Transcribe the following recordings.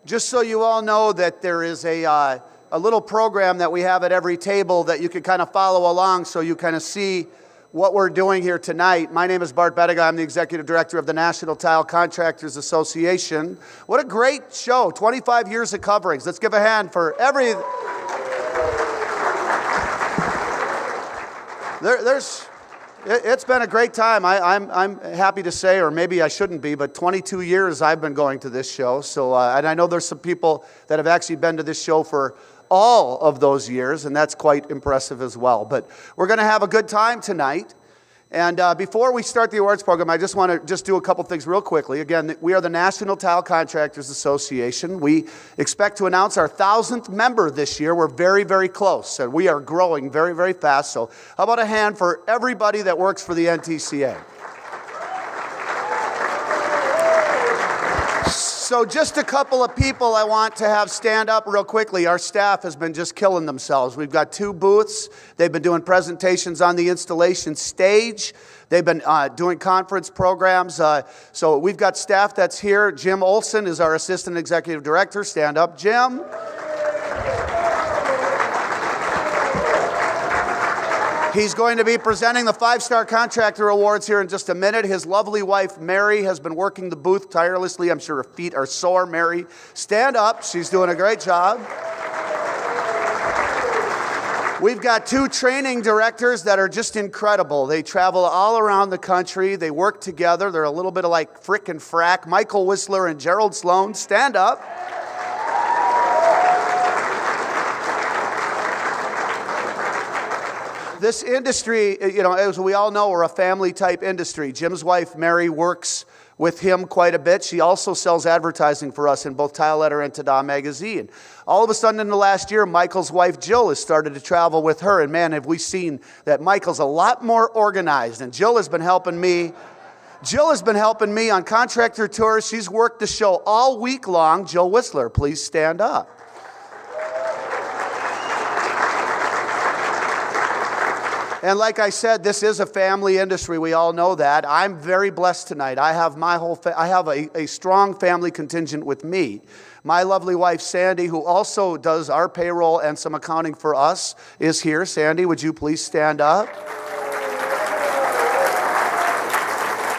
Just so you all know that there is a little program that we have at every table that you can kind of follow along so you kind of see what we're doing here tonight. My name is Bart Bettiga. I'm the Executive Director of the National Tile Contractors Association. What a great show, 25 years of coverings. Let's give a hand for every... It's been a great time. I'm happy to say, or maybe I shouldn't be, but 22 years I've been going to this show. So, and I know there's some people that have actually been to this show for all of those years, and that's quite impressive as well. But we're going to have a good time tonight. And before we start the awards program, I just want to do a couple things real quickly. Again, we are the National Tile Contractors Association. We expect to announce our 1,000th member this year. We're very, very close, and we are growing very, very fast. So how about a hand for everybody that works for the NTCA? So just a couple of people I want to have stand up real quickly. Our staff has been just killing themselves. We've got 2 booths. They've been doing presentations on the installation stage. They've been doing conference programs. So we've got staff that's here. Jim Olson is our Assistant Executive Director. Stand up, Jim. He's going to be presenting the 5-Star Contractor Awards here in just a minute. His lovely wife, Mary, has been working the booth tirelessly. I'm sure her feet are sore. Mary, stand up. She's doing a great job. We've got 2 training directors that are just incredible. They travel all around the country. They work together. They're a little bit like Frick and Frack. Michael Whistler and Gerald Sloan, stand up. This industry, you know, as we all know, we're a family-type industry. Jim's wife, Mary, works with him quite a bit. She also sells advertising for us in both Tile Letter and Tada magazine. All of a sudden in the last year, Michael's wife, Jill, has started to travel with her. And man, have we seen that Michael's a lot more organized. And Jill has been helping me. Jill has been helping me on contractor tours. She's worked the show all week long. Jill Whistler, please stand up. And like I said, this is a family industry. We all know that. I'm very blessed tonight. I have a strong family contingent with me. My lovely wife, Sandy, who also does our payroll and some accounting for us, is here. Sandy, would you please stand up?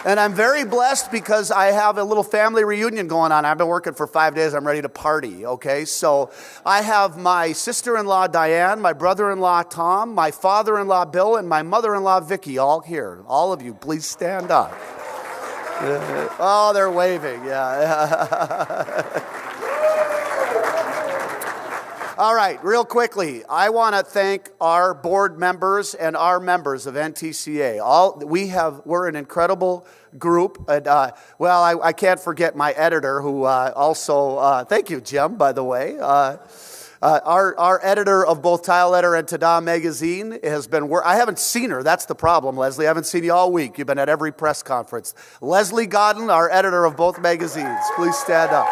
And I'm very blessed because I have a little family reunion going on. I've been working for 5 days. I'm ready to party, okay? So I have my sister-in-law, Diane, my brother-in-law, Tom, my father-in-law, Bill, and my mother-in-law, Vicky, all here. All of you, please stand up. Oh, they're waving, yeah. All right, real quickly, I want to thank our board members and our members of NTCA. We're an incredible group. And, I can't forget my editor who also, thank you, Jim, by the way. Our editor of both Tile Letter and Tada magazine has been, I haven't seen her, that's the problem, Leslie. I haven't seen you all week. You've been at every press conference. Leslie Godden, our editor of both magazines, please stand up.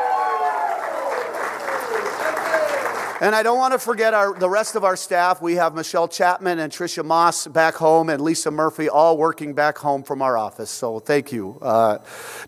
And I don't want to forget the rest of our staff. We have Michelle Chapman and Tricia Moss back home and Lisa Murphy all working back home from our office. So thank you.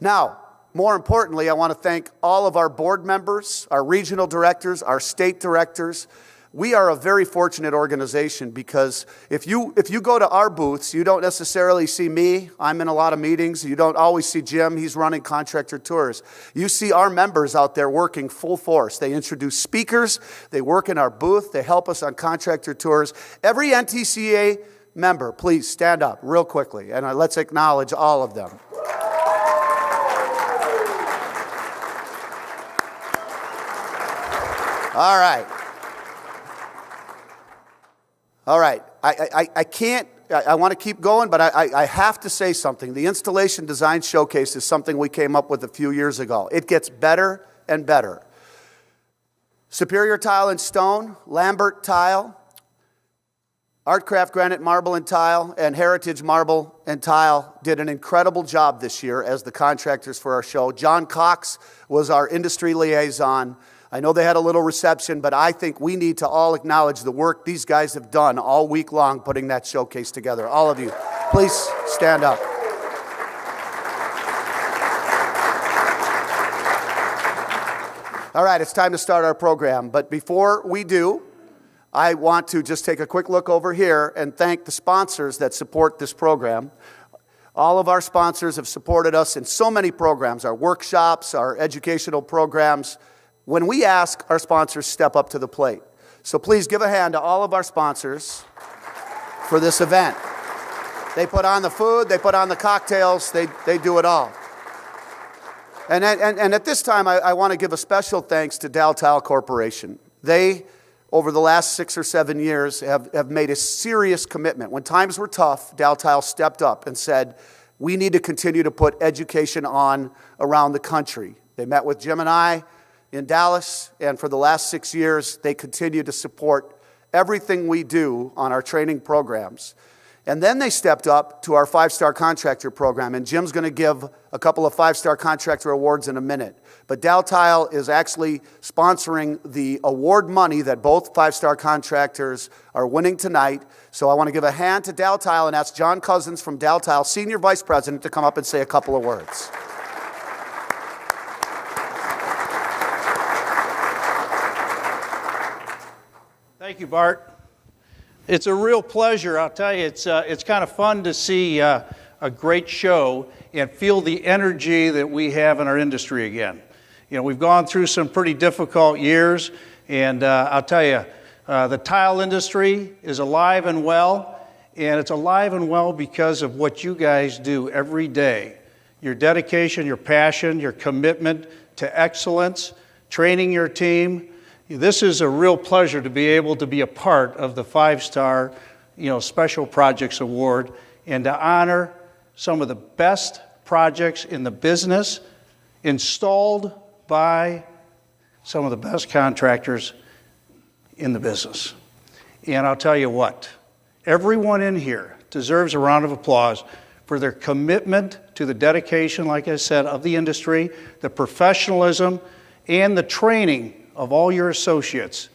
Now, more importantly, I want to thank all of our board members, our regional directors, our state directors. We are a very fortunate organization because if you go to our booths, you don't necessarily see me. I'm in a lot of meetings. You don't always see Jim. He's running contractor tours. You see our members out there working full force. They introduce speakers. They work in our booth. They help us on contractor tours. Every NTCA member, please stand up real quickly, and let's acknowledge all of them. All right. All right, I want to keep going, but I have to say something. The Installation Design Showcase is something we came up with a few years ago. It gets better and better. Superior Tile and Stone, Lambert Tile, ARTCRAFT Granite Marble and Tile, and Heritage Marble and Tile did an incredible job this year as the contractors for our show. John Cox was our industry liaison. I know they had a little reception, but I think we need to all acknowledge the work these guys have done all week long putting that showcase together. All of you, please stand up. All right, it's time to start our program. But before we do, I want to just take a quick look over here and thank the sponsors that support this program. All of our sponsors have supported us in so many programs, our workshops, our educational programs. When we ask, our sponsors step up to the plate. So please give a hand to all of our sponsors for this event. They put on the food, they put on the cocktails, they do it all. And at this time, I want to give a special thanks to Dow Tile Corporation. They, over the last 6 or 7 years, have made a serious commitment. When times were tough, Dow Tile stepped up and said, we need to continue to put education on around the country. They met with Jim and I in Dallas, and for the last 6 years, they continue to support everything we do on our training programs. And then they stepped up to our 5-star contractor program, and Jim's going to give a couple of 5-star contractor awards in a minute. But Dow Tile is actually sponsoring the award money that both 5-star contractors are winning tonight. So I want to give a hand to Dow Tile and ask John Cousins from Dow Tile, Senior Vice President, to come up and say a couple of words. Thank you, Bart. It's a real pleasure. I'll tell you, it's kind of fun to see a great show and feel the energy that we have in our industry again. You know, we've gone through some pretty difficult years, and I'll tell you, the tile industry is alive and well, and it's alive and well because of what you guys do every day. Your dedication, your passion, your commitment to excellence, training your team. This is a real pleasure to be able to be a part of the 5-star, Special Projects Award and to honor some of the best projects in the business installed by some of the best contractors in the business. And I'll tell you what, everyone in here deserves a round of applause for their commitment to the dedication, like I said, of the industry, the professionalism, and the training of all your associates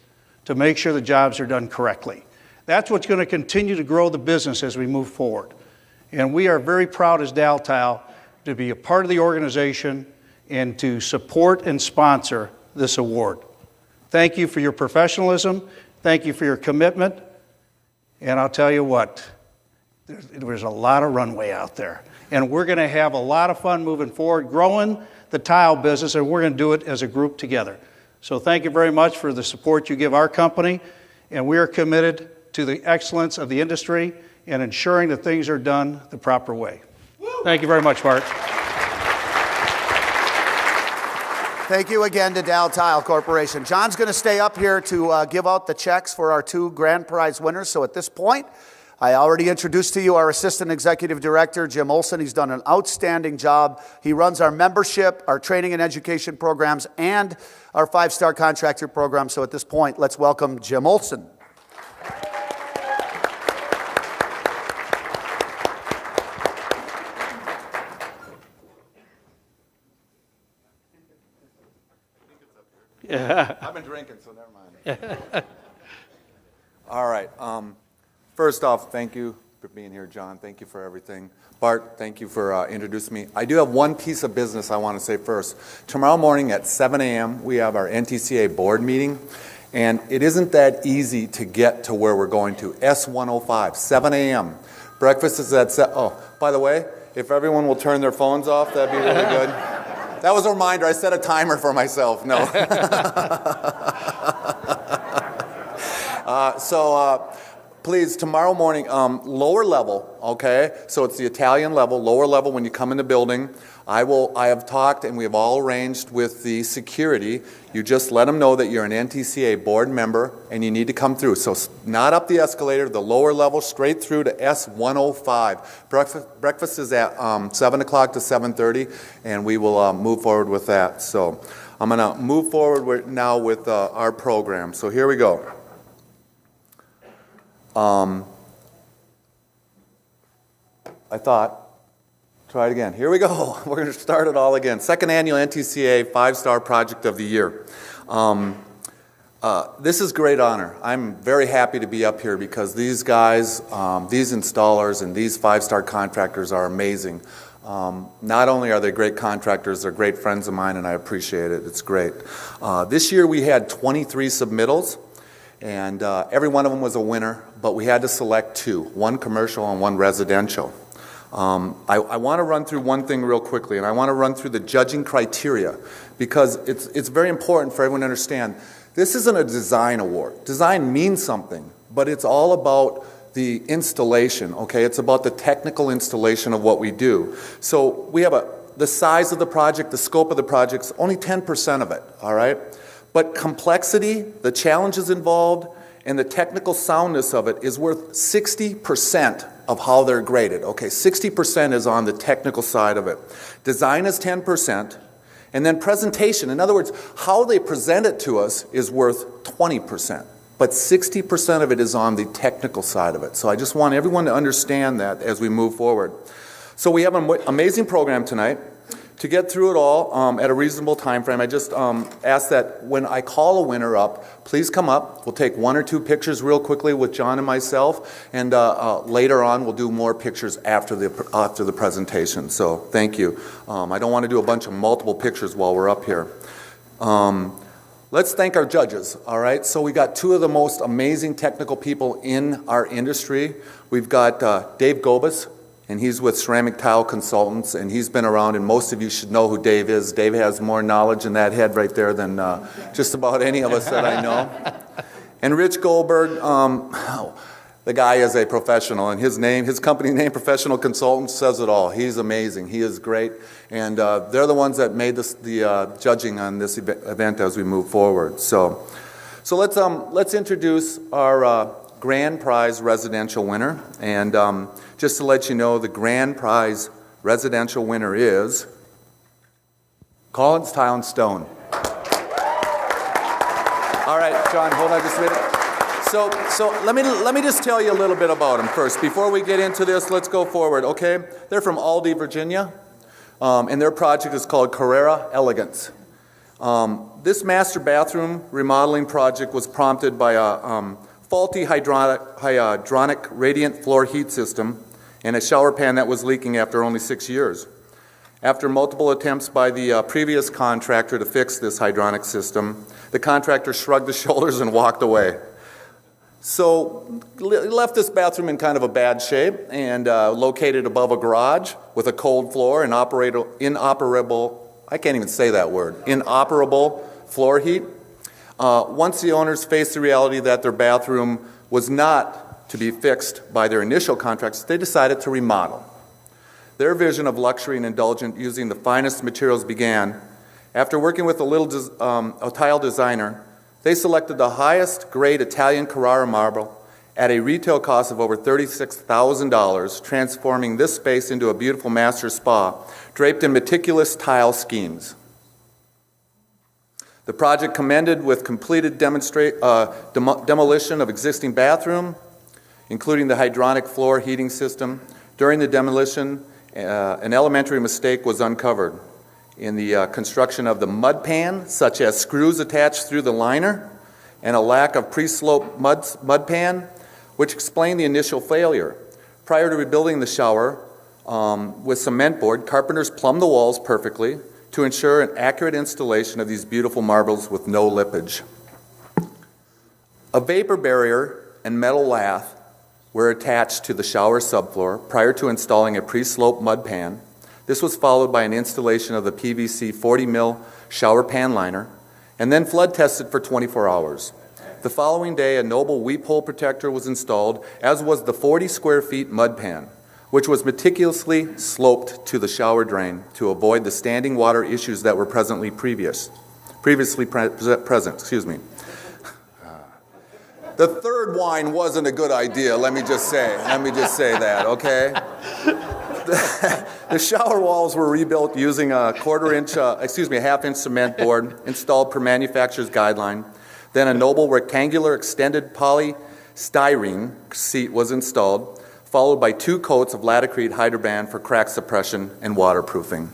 to make sure the jobs are done correctly. That's what's going to continue to grow the business as we move forward. And we are very proud as Dow Tile to be a part of the organization and to support and sponsor this award. Thank you for your professionalism. Thank you for your commitment. And I'll tell you what, there's a lot of runway out there. And we're going to have a lot of fun moving forward, growing the tile business, and we're going to do it as a group together. So thank you very much for the support you give our company, and we are committed to the excellence of the industry and ensuring that things are done the proper way. Thank you very much, Bart. Thank you again to Dow Tile Corporation. John's going to stay up here to give out the checks for our 2 grand prize winners. So at this point, I already introduced to you our Assistant Executive Director, Jim Olson. He's done an outstanding job. He runs our membership, our training and education programs, and our 5-star contractor program. So at this point, let's welcome Jim Olson. Yeah. I've been drinking, so never mind. All right. First off, thank you for being here, John. Thank you for everything. Bart, thank you for introducing me. I do have one piece of business I want to say first. Tomorrow morning at 7 a.m., we have our NTCA board meeting, and it isn't that easy to get to where we're going to. S105, 7 a.m. Breakfast is at oh, by the way, if everyone will turn their phones off, that'd be really good. That was a reminder. I set a timer for myself. No. Please, tomorrow morning, lower level, okay? So it's the Italian level, lower level when you come in the building. I have talked and we have all arranged with the security. You just let them know that you're an NTCA board member and you need to come through. So not up the escalator, the lower level, straight through to S105. Breakfast is at 7 o'clock to 7:30, and we will move forward with that. So I'm going to move forward now with our program. So here we go. Try it again. Here we go. We're going to start it all again. Second annual NTCA 5-star project of the year. This is great honor. I'm very happy to be up here because these guys, these installers and these 5-star contractors are amazing. Not only are they great contractors, they're great friends of mine, and I appreciate it. It's great. This year we had 23 submittals, and every one of them was a winner, but we had to select two, one commercial and one residential. I want to run through one thing real quickly, and I want to run through the judging criteria, because it's very important for everyone to understand. This isn't a design award. Design means something, but it's all about the installation, okay? It's about the technical installation of what we do. So we have the size of the project, the scope of the project is only 10% of it, all right? But complexity, the challenges involved, and the technical soundness of it is worth 60% of how they're graded. Okay, 60% is on the technical side of it. Design is 10%, and then presentation, in other words, how they present it to us is worth 20%. But 60% of it is on the technical side of it. So I just want everyone to understand that as we move forward. So we have an amazing program tonight. To get through it all at a reasonable time frame, I just ask that when I call a winner up, please come up. We'll take 1 or 2 pictures real quickly with John and myself, and later on we'll do more pictures after the presentation. So thank you. I don't want to do a bunch of multiple pictures while we're up here. Let's thank our judges, all right? So we got 2 of the most amazing technical people in our industry. We've got Dave Gobus, and he's with Ceramic Tile Consultants, and he's been around, and most of you should know who Dave is. Dave has more knowledge in that head right there than just about any of us that I know. And Rich Goldberg, the guy is a professional, and his company name, Professional Consultants, says it all. He's amazing. He is great, and they're the ones that made the judging on this event as we move forward. So let's introduce our grand prize residential winner, and just to let you know, the grand prize residential winner is Collins Tile and Stone. All right, John, hold on just a minute. So let me just tell you a little bit about them first. Before we get into this, let's go forward, okay? They're from ALDIE, Virginia, and their project is called CARRARA ELEGANCE. This master bathroom remodeling project was prompted by a faulty hydronic radiant floor heat system and a shower pan that was leaking after only 6 years. After multiple attempts by the previous contractor to fix this hydronic system, the contractor shrugged his shoulders and walked away. So he left this bathroom in kind of a bad shape and located above a garage with a cold floor and inoperable, I can't even say that word, inoperable floor heat. Once the owners faced the reality that their bathroom was not to be fixed by their initial contracts, they decided to remodel. Their vision of luxury and indulgent using the finest materials began. After working with a tile designer, they selected the highest grade Italian Carrara marble at a retail cost of over $36,000, transforming this space into a beautiful master spa draped in meticulous tile schemes. The project commenced with completed demolition of existing bathroom, including the hydronic floor heating system. During the demolition, an elementary mistake was uncovered in the construction of the mud pan, such as screws attached through the liner, and a lack of pre-sloped mud pan, which explained the initial failure. Prior to rebuilding the shower with cement board, carpenters plumbed the walls perfectly to ensure an accurate installation of these beautiful marbles with no lippage. A vapor barrier and metal lath were attached to the shower subfloor prior to installing a pre-sloped mud pan. This was followed by an installation of the PVC 40 mil shower pan liner, and then flood tested for 24 hours. The following day, a noble weep hole protector was installed, as was the 40 square feet mud pan, which was meticulously sloped to the shower drain to avoid the standing water issues that were previously present. The third wine wasn't a good idea, let me just say that, okay? The shower walls were rebuilt using a half-inch cement board installed per manufacturer's guideline. Then a noble rectangular extended polystyrene seat was installed, followed by 2 coats of Laticrete Hydroband for crack suppression and waterproofing.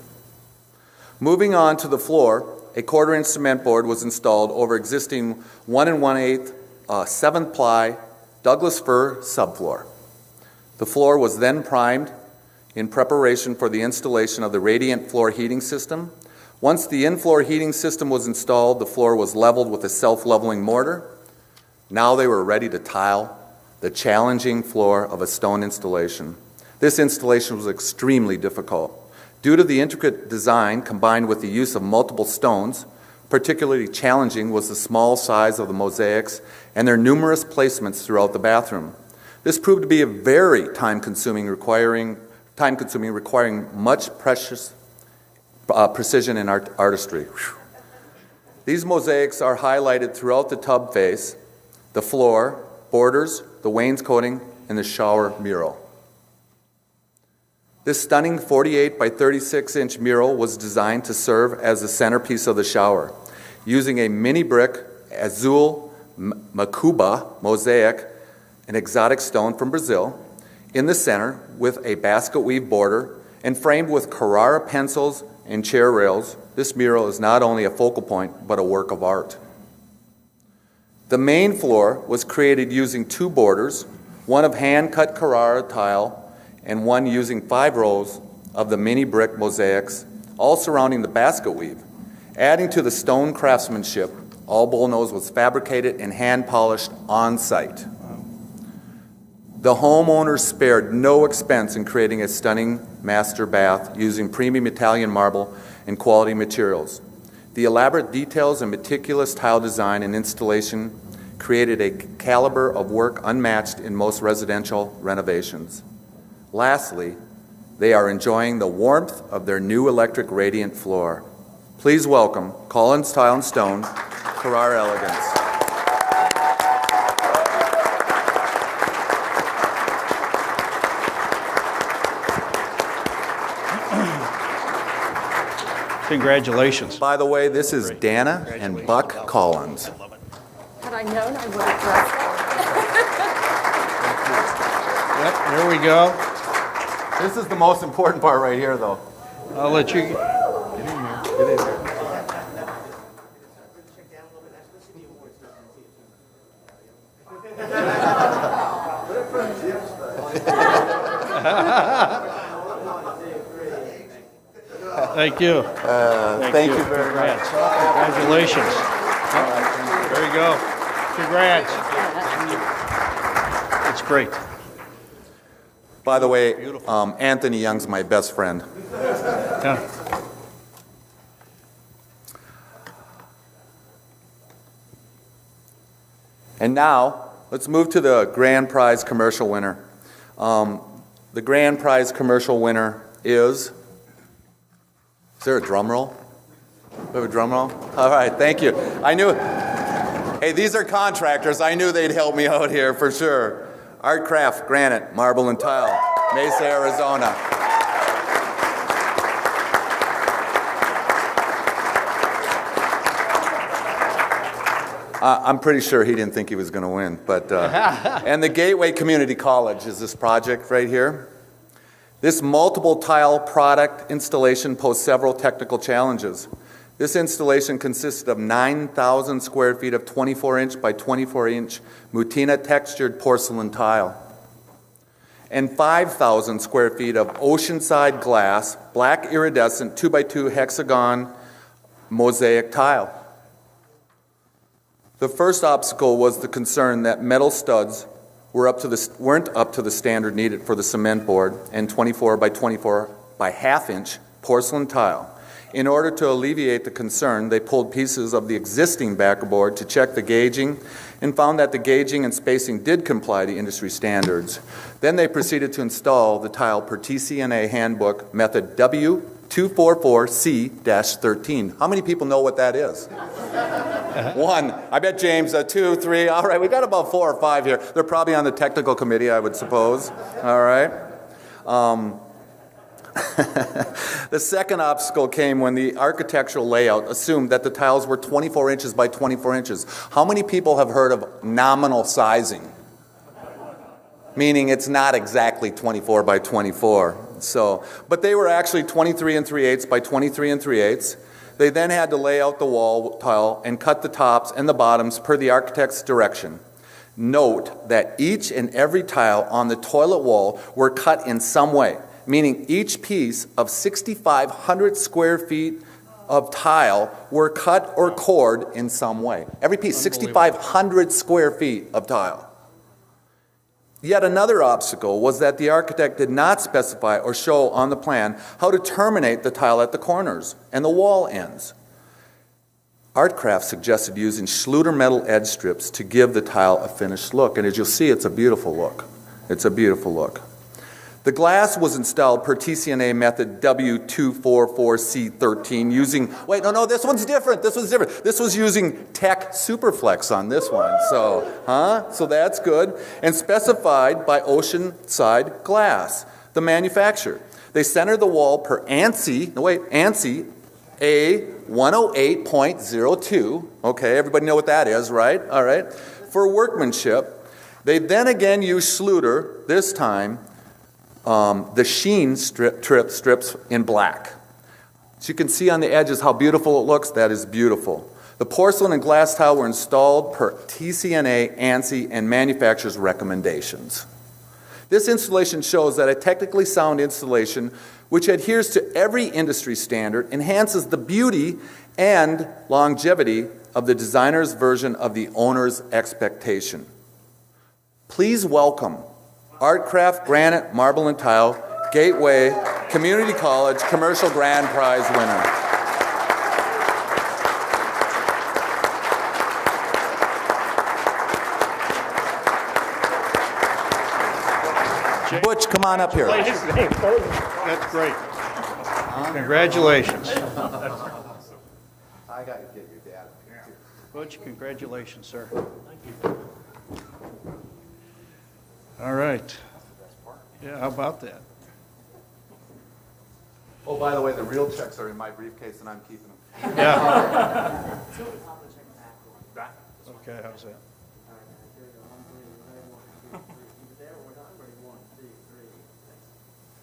Moving on to the floor, a 1/4-inch cement board was installed over existing 1 1/8 7-ply Douglas fir subfloor. The floor was then primed in preparation for the installation of the radiant floor heating system. Once the in-floor heating system was installed, the floor was leveled with a self-leveling mortar. Now they were ready to tile the challenging floor of a stone installation. This installation was extremely difficult. Due to the intricate design combined with the use of multiple stones, particularly challenging was the small size of the mosaics and their numerous placements throughout the bathroom. This proved to be a very time-consuming, requiring much precious precision and artistry. Whew. These mosaics are highlighted throughout the tub face, the floor, borders, the wainscoting, and the shower mural. This stunning 48 by 36-inch mural was designed to serve as the centerpiece of the shower, using a mini brick azul macuba mosaic, an exotic stone from Brazil, in the center with a basket weave border and framed with Carrara pencils and chair rails. This mural is not only a focal point, but a work of art. The main floor was created using two borders, one of hand-cut Carrara tile and one using 5 rows of the mini brick mosaics, all surrounding the basket weave. Adding to the stone craftsmanship, all bullnose was fabricated and hand-polished on-site. The homeowners spared no expense in creating a stunning master bath using premium Italian marble and quality materials. The elaborate details and meticulous tile design and installation created a caliber of work unmatched in most residential renovations. Lastly, they are enjoying the warmth of their new electric radiant floor. Please welcome Collins Tile and Stone, Carrara Elegance. Congratulations. By the way, this is Dana and Buck Collins. Had I known, I would have dressed up. Yep, there we go. This is the most important part right here, though. I'll let you. Get in here. Get in here. Thank you. Thank you very much. Congratulations. There you go. Congrats. That's great. By the way, Anthony Young's my best friend. Yeah. And now, let's move to the grand prize commercial winner. The grand prize commercial winner is there a drum roll? We have a drum roll? All right, thank you. I knew, hey, these are contractors. I knew they'd help me out here for sure. ARTCRAFT, Granite, Marble and Tile, Mesa, Arizona. I'm pretty sure he didn't think he was going to win. But and the Gateway Community College is this project right here. This multiple tile product installation posed several technical challenges. This installation consisted of 9,000 square feet of 24-inch by 24-inch Mutina textured porcelain tile and 5,000 square feet of oceanside glass, black iridescent 2x2 hexagon mosaic tile. The first obstacle was the concern that metal studs weren't up to the standard needed for the cement board and 24 by 24 by half-inch porcelain tile. In order to alleviate the concern, they pulled pieces of the existing backboard to check the gauging and found that the gauging and spacing did comply to industry standards. Then they proceeded to install the tile per TCNA handbook method W244C-13. How many people know what that is? One. I bet James, 2, 3. All right, we got about 4 or 5 here. They're probably on the technical committee, I would suppose. All right. The second obstacle came when the architectural layout assumed that the tiles were 24 inches by 24 inches. How many people have heard of nominal sizing? Meaning it's not exactly 24 by 24. But they were actually 23 3/8 by 23 3/8. They then had to lay out the wall tile and cut the tops and the bottoms per the architect's direction. Note that each and every tile on the toilet wall were cut in some way, meaning each piece of 6,500 square feet of tile were cut or cored in some way. Every piece, 6,500 square feet of tile. Yet another obstacle was that the architect did not specify or show on the plan how to terminate the tile at the corners and the wall ends. ARTCRAFT suggested using Schluter metal edge strips to give the tile a finished look, and as you'll see, it's a beautiful look. It's a beautiful look. The glass was installed per TCA method W244C13 using, wait, no, this one's different. This was different. This was using Tech Superflex on this one. So that's good. And specified by Oceanside Glass, the manufacturer. They centered the wall per ANSI A108.02. Okay, everybody know what that is, right? All right. For workmanship, they then again used Schluter, this time, the sheen strips in black. So you can see on the edges how beautiful it looks. That is beautiful. The porcelain and glass tile were installed per TCNA, ANSI, and manufacturer's recommendations. This installation shows that a technically sound installation which adheres to every industry standard enhances the beauty and longevity of the designer's version of the owner's expectation. Please welcome ARTCRAFT Granite Marble and Tile Gateway Community College Commercial Grand Prize winner. Butch, come on up here. That's great. Congratulations. I got to get your dad up here too. Butch, congratulations, sir. Thank you. All right. Yeah, how about that? Oh, by the way, the real checks are in my briefcase and I'm keeping them. Yeah. Okay, how's that?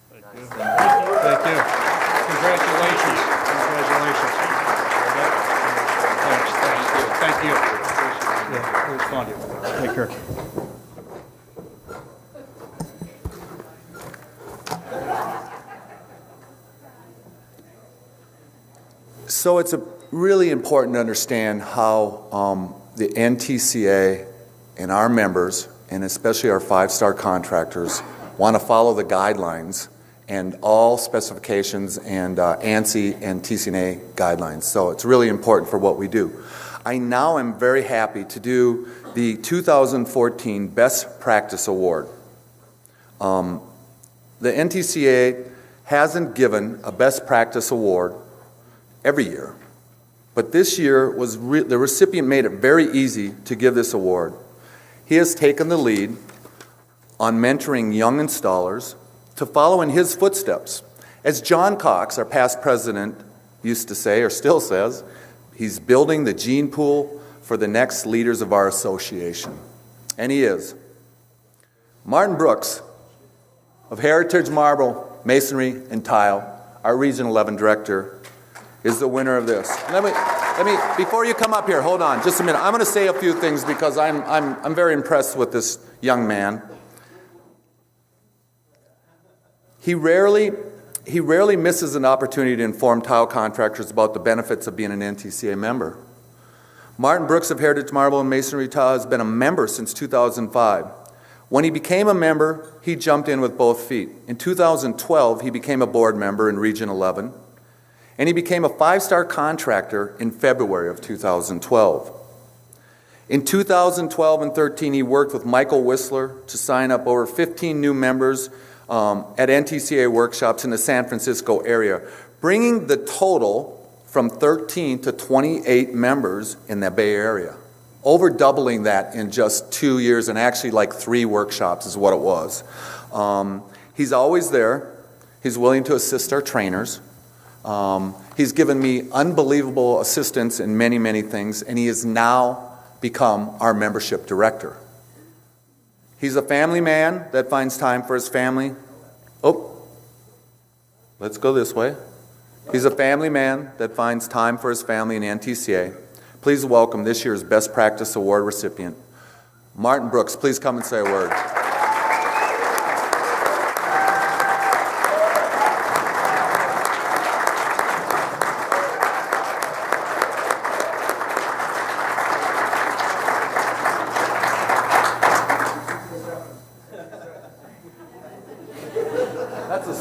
Thank you. Thank you. Congratulations. Congratulations. Thanks. Thank you. Yeah, it was fun. Take care. So it's really important to understand how the NTCA and our members, and especially our five-star contractors, want to follow the guidelines and all specifications and ANSI and TCNA guidelines. So it's really important for what we do. I now am very happy to do the 2014 Best Practice Award. The NTCA hasn't given a Best Practice Award every year, but this year the recipient made it very easy to give this award. He has taken the lead on mentoring young installers to follow in his footsteps. As John Cox, our past president, used to say, or still says, he's building the gene pool for the next leaders of our association. And he is. Martin Brooks of Heritage Marble, Masonry, and Tile, our Region 11 Director, is the winner of this. Let me, before you come up here, hold on just a minute. I'm going to say a few things because I'm very impressed with this young man. He rarely misses an opportunity to inform tile contractors about the benefits of being an NTCA member. Martin Brooks of Heritage Marble and Masonry Tile has been a member since 2005. When he became a member, he jumped in with both feet. In 2012, he became a board member in Region 11. And he became a five-star contractor in February of 2012. In 2012 and 13, he worked with Michael Whistler to sign up over 15 new members at NTCA workshops in the San Francisco area, bringing the total from 13 to 28 members in the Bay Area. Over doubling that in just 2 years, and actually like 3 workshops is what it was. He's always there. He's willing to assist our trainers. He's given me unbelievable assistance in many, many things, and he has now become our membership director. He's a family man that finds time for his family. Oh, let's go this way. He's a family man that finds time for his family in NTCA. Please welcome this year's Best Practice Award recipient, Martin Brooks. Please come and say a word.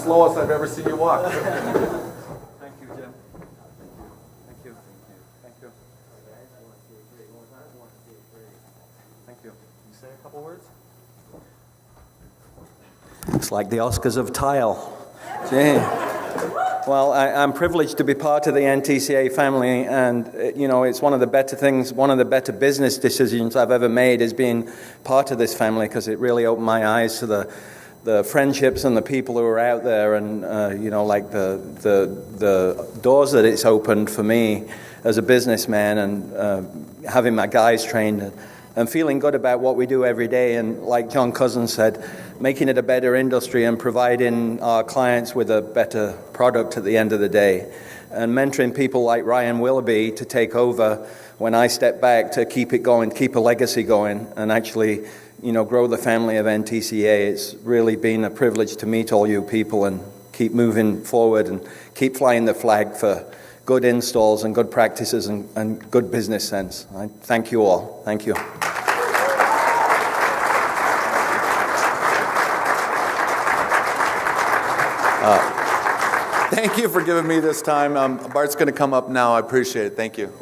slowest I've ever seen you walk. Thank you, Jim. Thank you. Thank you. Thank you. Can you say a couple words? It's like the Oscars of tile. Gee. Well, I'm privileged to be part of the NTCA family, and it's one of the better things, one of the better business decisions I've ever made is being part of this family, because it really opened my eyes to the friendships and the people who are out there, and like the doors that it's opened for me as a businessman, and having my guys trained and feeling good about what we do every day, and like John Cousins said, making it a better industry and providing our clients with a better product at the end of the day, and mentoring people like Ryan Willoughby to take over when I step back to keep it going, keep a legacy going, and actually grow the family of NTCA. It's really been a privilege to meet all you people and keep moving forward and keep flying the flag for good installs and good practices and good business sense. I thank you all. Thank you. Thank you for giving me this time. Bart's going to come up now. I appreciate it. Thank you.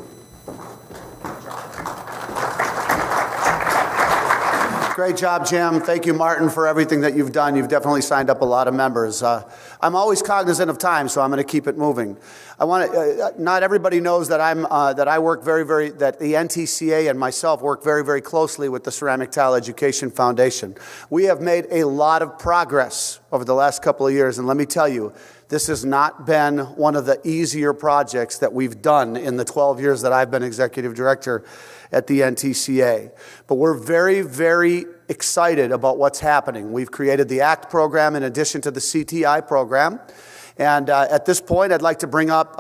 Great job, Jim. Thank you, Martin, for everything that you've done. You've definitely signed up a lot of members. I'm always cognizant of time, so I'm going to keep it moving. I want to. Not everybody knows that I work that the NTCA and myself work very, very closely with the Ceramic Tile Education Foundation. We have made a lot of progress over the last couple of years, and let me tell you, this has not been one of the easier projects that we've done in the 12 years that I've been executive director at the NTCA. But we're very, very excited about what's happening. We've created the ACT program in addition to the CTI program. And at this point, I'd like to bring up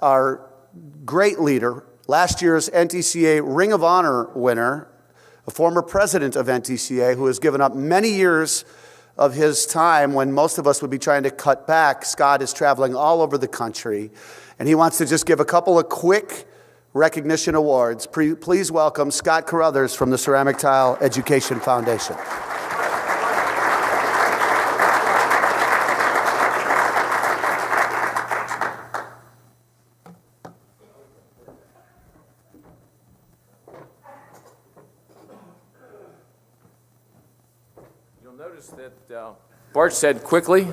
our great leader, last year's NTCA Ring of Honor winner, a former president of NTCA who has given up many years of his time when most of us would be trying to cut back. Scott is traveling all over the country, and he wants to just give a couple of quick recognition awards. Please welcome Scott Carruthers from the Ceramic Tile Education Foundation. You'll notice that Bart said quickly,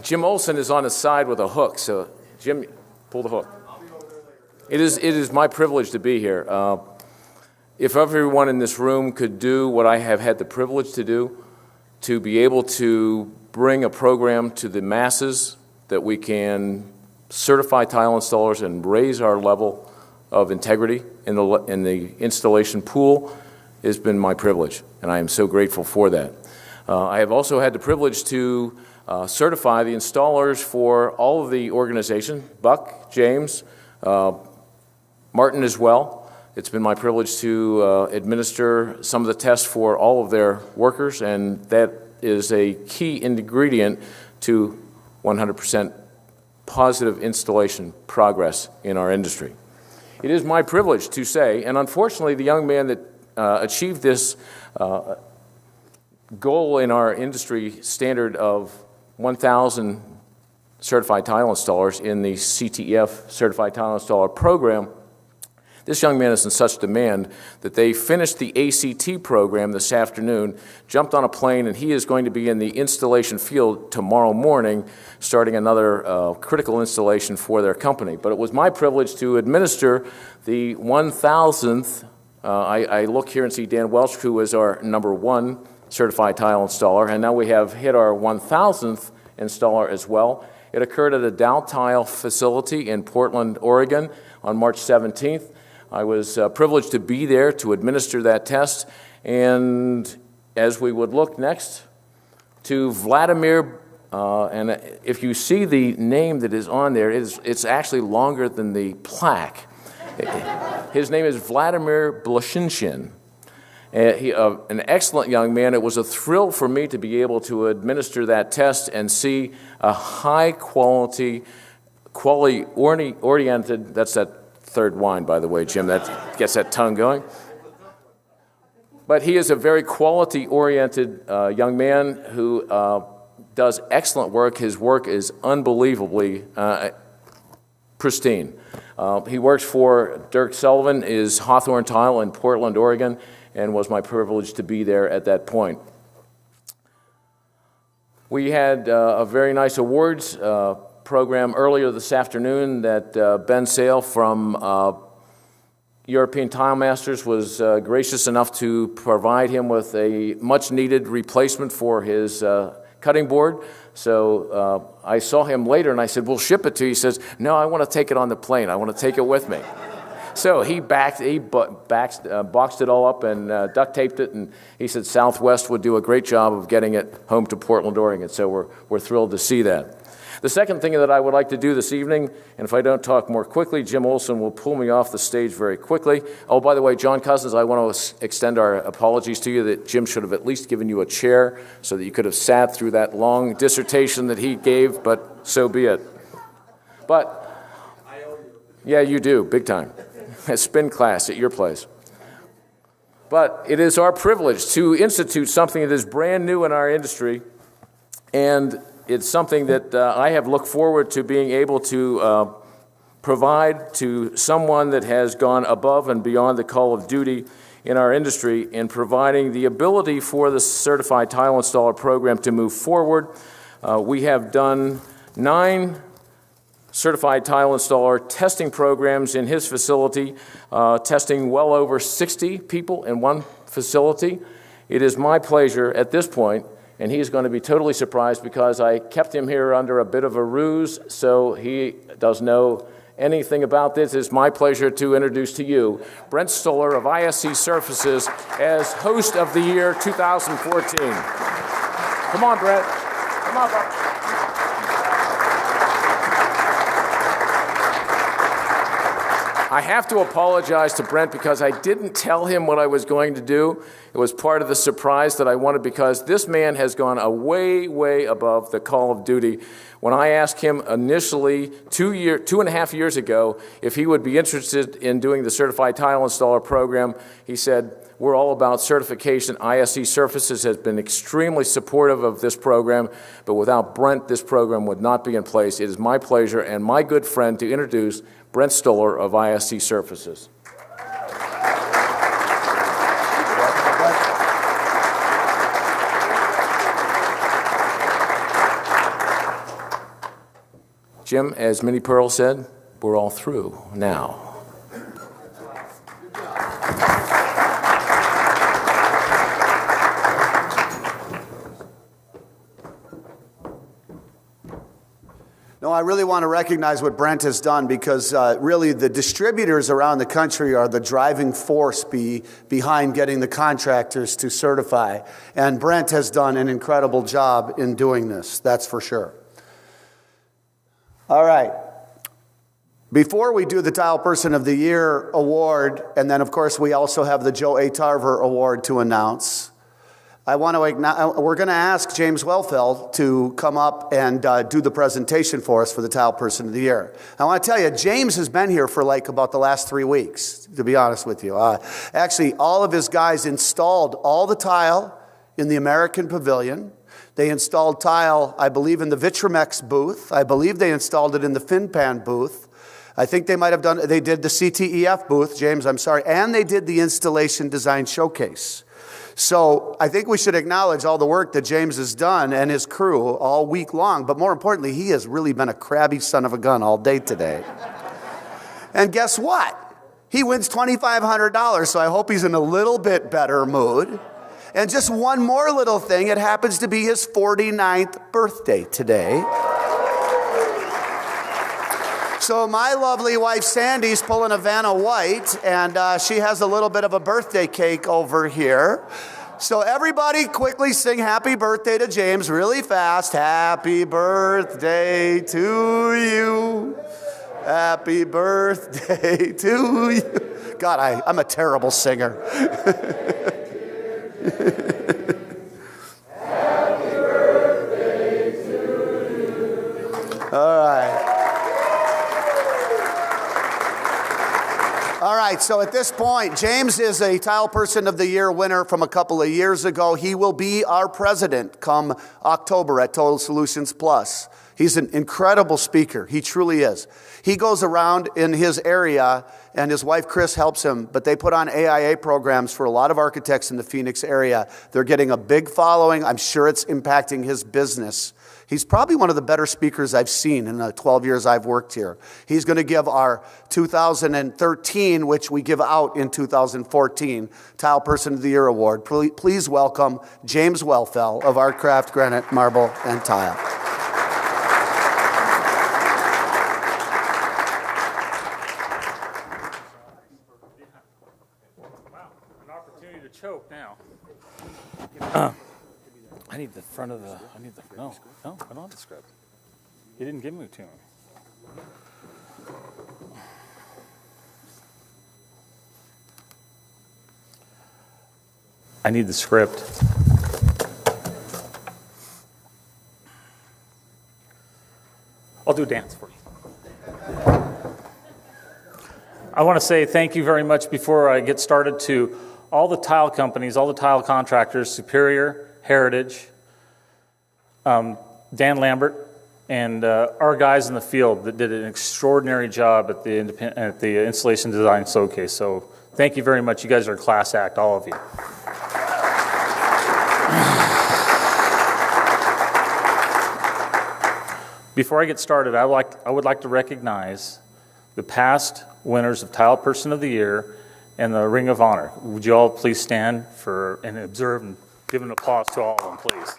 Jim Olson is on his side with a hook, so Jim, pull the hook. It is my privilege to be here. If everyone in this room could do what I have had the privilege to do, to be able to bring a program to the masses that we can certify tile installers and raise our level of integrity in the installation pool, has been my privilege, and I am so grateful for that. I have also had the privilege to certify the installers for all of the organizations, Buck, James, Martin as well. It's been my privilege to administer some of the tests for all of their workers, and that is a key ingredient to 100% positive installation progress in our industry. It is my privilege to say, and unfortunately the young man that achieved this goal in our industry standard of 1,000 certified tile installers in the CTEF Certified Tile Installer Program, this young man is in such demand that they finished the ACT program this afternoon, jumped on a plane, and he is going to be in the installation field tomorrow morning, starting another critical installation for their company. But it was my privilege to administer the 1,000th. I look here and see Dan Welch, who was our #1 certified tile installer, and now we have hit our 1,000th installer as well. It occurred at a Dow Tile facility in Portland, Oregon on March 17th. I was privileged to be there to administer that test, and as we would look next to Vladimir, and if you see the name that is on there, it's actually longer than the plaque. His name is Vladimir Blashinshin. An excellent young man. It was a thrill for me to be able to administer that test and see a high quality oriented, that's that third wine, by the way, Jim, that gets that tongue going. But he is a very quality-oriented young man who does excellent work. His work is unbelievably pristine. He works for Dirk Sullivan, is Hawthorne Tile in Portland, Oregon, and was my privilege to be there at that point. We had a very nice awards program earlier this afternoon that Ben Sale from European Tile Masters was gracious enough to provide him with a much-needed replacement for his cutting board. So I saw him later and I said, we'll ship it to you. He says, no, I want to take it on the plane. I want to take it with me. So he boxed it all up and duct taped it, and he said Southwest would do a great job of getting it home to Portland, Oregon. So we're thrilled to see that. The second thing that I would like to do this evening, and if I don't talk more quickly, Jim Olson will pull me off the stage very quickly. Oh, by the way, John Cousins, I want to extend our apologies to you that Jim should have at least given you a chair so that you could have sat through that long dissertation that he gave, but so be it. But, yeah, you do, big time. A spin class at your place. But it is our privilege to institute something that is brand new in our industry, and it's something that I have looked forward to being able to provide to someone that has gone above and beyond the call of duty in our industry in providing the ability for the Certified Tile Installer program to move forward. We have done 9 Certified Tile Installer testing programs in his facility, testing well over 60 people in one facility. It is my pleasure at this point, and he's going to be totally surprised because I kept him here under a bit of a ruse, so he doesn't know anything about this. It's my pleasure to introduce to you Brent Stoller of ISC Surfaces as host of the year 2014. Come on, Brent. Come on, Brent. I have to apologize to Brent because I didn't tell him what I was going to do. It was part of the surprise that I wanted because this man has gone way, way above the call of duty. When I asked him initially 2.5 years ago if he would be interested in doing the Certified Tile Installer program, he said, we're all about certification. ISC Surfaces has been extremely supportive of this program, but without Brent, this program would not be in place. It is my pleasure and my good friend to introduce Brent Stoller of ISC Surfaces. Jim, as Minnie Pearl said, we're all through now. No, I really want to recognize what Brent has done because really the distributors around the country are the driving force behind getting the contractors to certify. And Brent has done an incredible job in doing this, that's for sure. All right. Before we do the Tile Person of the Year award, and then of course we also have the Joe A. Tarver Award to announce, we're going to ask James Wellfeld to come up and do the presentation for us for the Tile Person of the Year. I want to tell you, James has been here for like about the last 3 weeks, to be honest with you. Actually, all of his guys installed all the tile in the American Pavilion. They installed tile, I believe, in the Vitromex booth. I believe they installed it in the FinPan booth. I think they might have they did the CTEF booth, James, I'm sorry, and they did the Installation Design Showcase. So I think we should acknowledge all the work that James has done and his crew all week long, but more importantly, he has really been a crabby son of a gun all day today. And guess what? He wins $2,500, so I hope he's in a little bit better mood. And just one more little thing, it happens to be his 49th birthday today. So my lovely wife Sandy's pulling a Vanna White, and she has a little bit of a birthday cake over here. So everybody quickly sing happy birthday to James really fast. Happy birthday to you. Happy birthday to you. God, I'm a terrible singer. Happy birthday to you. All right. All right, right, so at this point, James is a Tile Person of the Year winner from a couple of years ago. He will be our president come October at Total Solutions Plus. He's an incredible speaker. He truly is. He goes around in his area, and his wife Chris helps him, but they put on AIA programs for a lot of architects in the Phoenix area. They're getting a big following. I'm sure it's impacting his business. He's probably one of the better speakers I've seen in the 12 years I've worked here. He's going to give our 2013, which we give out in 2014, Tile Person of the Year Award. Please welcome James Wellfell of ARTCRAFT, Granite, Marble, and Tile. Choke now. I need the front of the. No, I don't have the script. He didn't give me to me. I need the script. I'll do a dance for you. I want to say thank you very much before I get started to all the tile companies, all the tile contractors, Superior, Heritage, Dan Lambert, and our guys in the field that did an extraordinary job at the Installation Design Showcase. So thank you very much. You guys are a class act, all of you. Before I get started, I would like to recognize the past winners of Tile Person of the Year and the Ring of Honor. Would you all please stand for and observe and give an applause to all of them, please.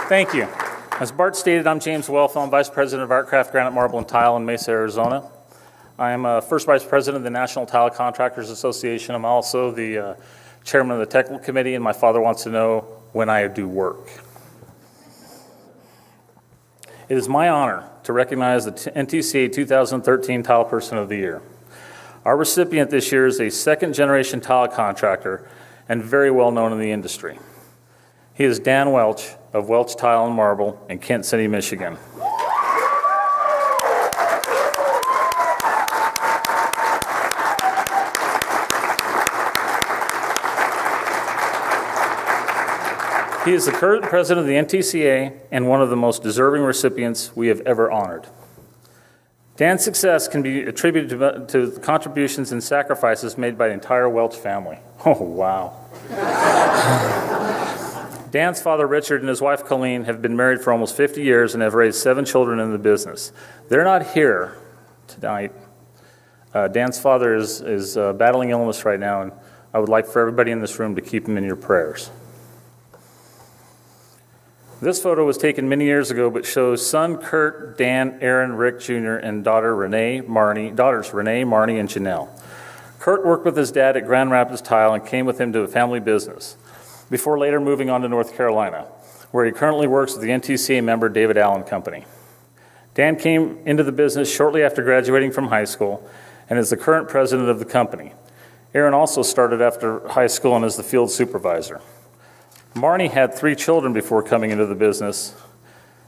Thank you. As Bart stated, I'm James Wellfell. I'm Vice President of ARTCRAFT, Granite, Marble, and Tile in Mesa, Arizona. I am First Vice President of the National Tile Contractors Association. I'm also the Chairman of the Technical Committee, and my father wants to know when I do work. It is my honor to recognize the NTCA 2013 Tile Person of the Year. Our recipient this year is a second-generation tile contractor and very well known in the industry. He is Dan Welch of Welch Tile and Marble in Kent City, Michigan. He is the current president of the NTCA and one of the most deserving recipients we have ever honored. Dan's success can be attributed to the contributions and sacrifices made by the entire Welch family. Oh, wow. Dan's father, Richard, and his wife, Colleen, have been married for almost 50 years and have raised 7 children in the business. They're not here tonight. Dan's father is battling illness right now, and I would like for everybody in this room to keep him in your prayers. This photo was taken many years ago, but shows son Kurt, Dan, Aaron, Rick Jr., and daughters Renee, Marnie, and Janelle. Kurt worked with his dad at Grand Rapids Tile and came with him to a family business, before later moving on to North Carolina, where he currently works with the NTCA member David Allen Company. Dan came into the business shortly after graduating from high school and is the current president of the company. Aaron also started after high school and is the field supervisor. Marnie had 3 children before coming into the business.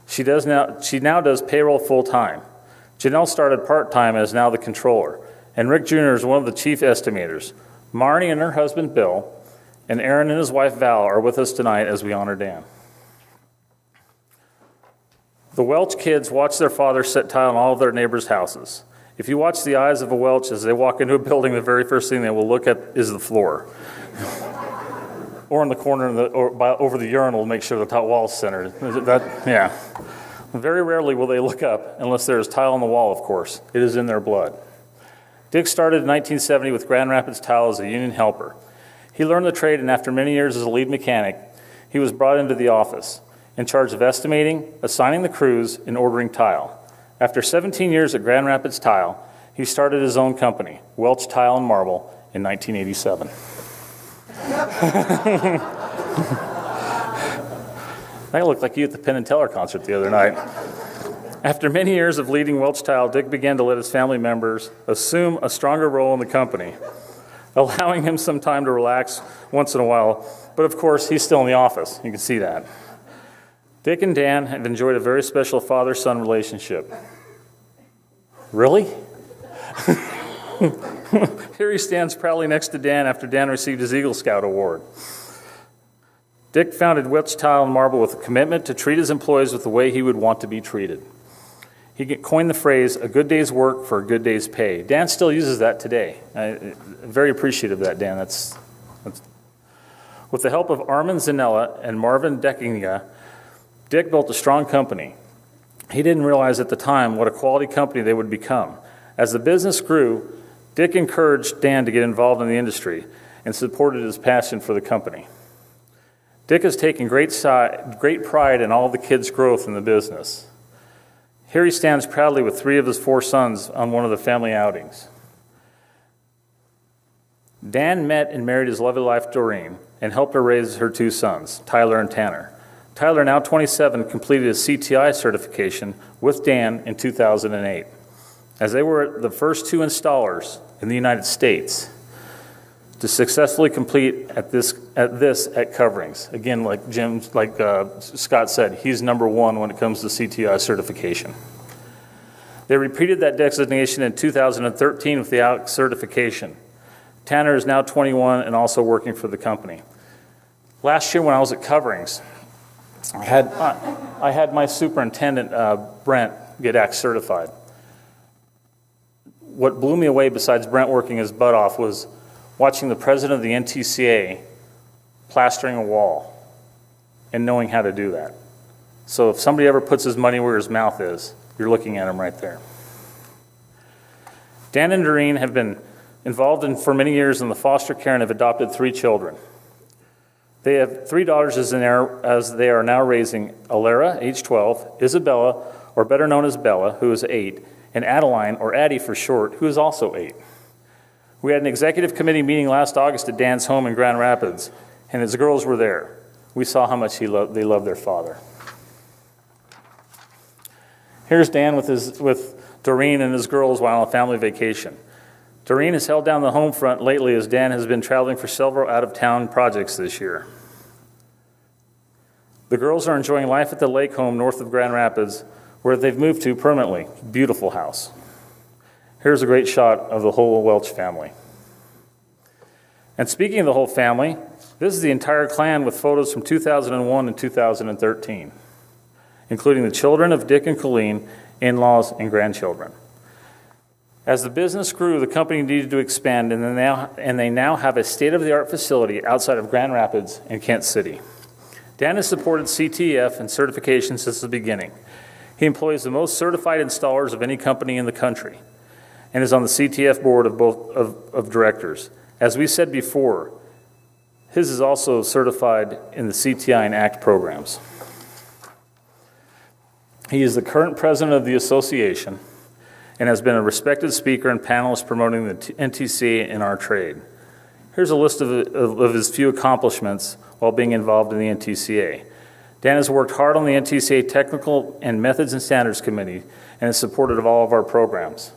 She now does payroll full-time. Janelle started part-time and is now the controller. And Rick Jr. is one of the chief estimators. Marnie and her husband, Bill, and Aaron and his wife, Val, are with us tonight as we honor Dan. The Welch kids watch their father set tile on all of their neighbors' houses. If you watch the eyes of a Welch as they walk into a building, the very first thing they will look at is the floor. Or in the corner over the urinal to make sure the tile wall's centered. Yeah. Very rarely will they look up, unless there is tile on the wall, of course. It is in their blood. Dick started in 1970 with Grand Rapids Tile as a union helper. He learned the trade, and after many years as a lead mechanic, he was brought into the office, in charge of estimating, assigning the crews, and ordering tile. After 17 years at Grand Rapids Tile, he started his own company, Welch Tile and Marble, in 1987. That looked like you at the Penn and Teller concert the other night. After many years of leading Welch Tile, Dick began to let his family members assume a stronger role in the company, allowing him some time to relax once in a while. But of course, he's still in the office. You can see that. Dick and Dan have enjoyed a very special father-son relationship. Really? Here he stands proudly next to Dan after Dan received his Eagle Scout award. Dick founded WELCH Tile and Marble with a commitment to treat his employees with the way he would want to be treated. He coined the phrase, a good day's work for a good day's pay. Dan still uses that today. I'm very appreciative of that, Dan. With the help of Armin Zanella and Marvin Deckinga, Dick built a strong company. He didn't realize at the time what a quality company they would become. As the business grew, Dick encouraged Dan to get involved in the industry and supported his passion for the company. Dick has taken great pride in all the kids' growth in the business. Here he stands proudly with 3 of his 4 sons on one of the family outings. Dan met and married his lovely wife, Doreen, and helped her raise her 2 sons, Tyler and Tanner. Tyler, now 27, completed his CTI certification with Dan in 2008, as they were the first 2 installers in the United States to successfully complete at Coverings. Again, like Scott said, he's number 1 when it comes to CTI certification. They repeated that designation in 2013 with the ALDIE certification. Tanner is now 21 and also working for the company. Last year when I was at Coverings, I had my superintendent, Brent, get ACT certified. What blew me away, besides Brent working his butt off, was watching the president of the NTCA plastering a wall and knowing how to do that. So if somebody ever puts his money where his mouth is, you're looking at him right there. Dan and Doreen have been involved for many years in the foster care and have adopted 3 children. They have 3 daughters as they are now raising Alara, age 12, Isabella, or better known as Bella, who is 8, and Adeline, or Addie for short, who is also 8. We had an executive committee meeting last August at Dan's home in Grand Rapids, and his girls were there. We saw how much they love their father. Here's Dan with Doreen and his girls while on a family vacation. Doreen has held down the home front lately as Dan has been traveling for several out-of-town projects this year. The girls are enjoying life at the lake home north of Grand Rapids, where they've moved to permanently. Beautiful house. Here's a great shot of the whole Welch family. And speaking of the whole family, this is the entire clan with photos from 2001 and 2013, including the children of Dick and Colleen, in-laws, and grandchildren. As the business grew, the company needed to expand, and they now have a state-of-the-art facility outside of Grand Rapids and Kent City. Dan has supported CTF and certification since the beginning. He employs the most certified installers of any company in the country and is on the CTF board of directors. As we said before, his is also certified in the CTI and ACT programs. He is the current president of the association and has been a respected speaker and panelist promoting the NTCA in our trade. Here's a list of his few accomplishments while being involved in the NTCA. Dan has worked hard on the NTCA Technical and Methods and Standards Committee and is supportive of all of our programs.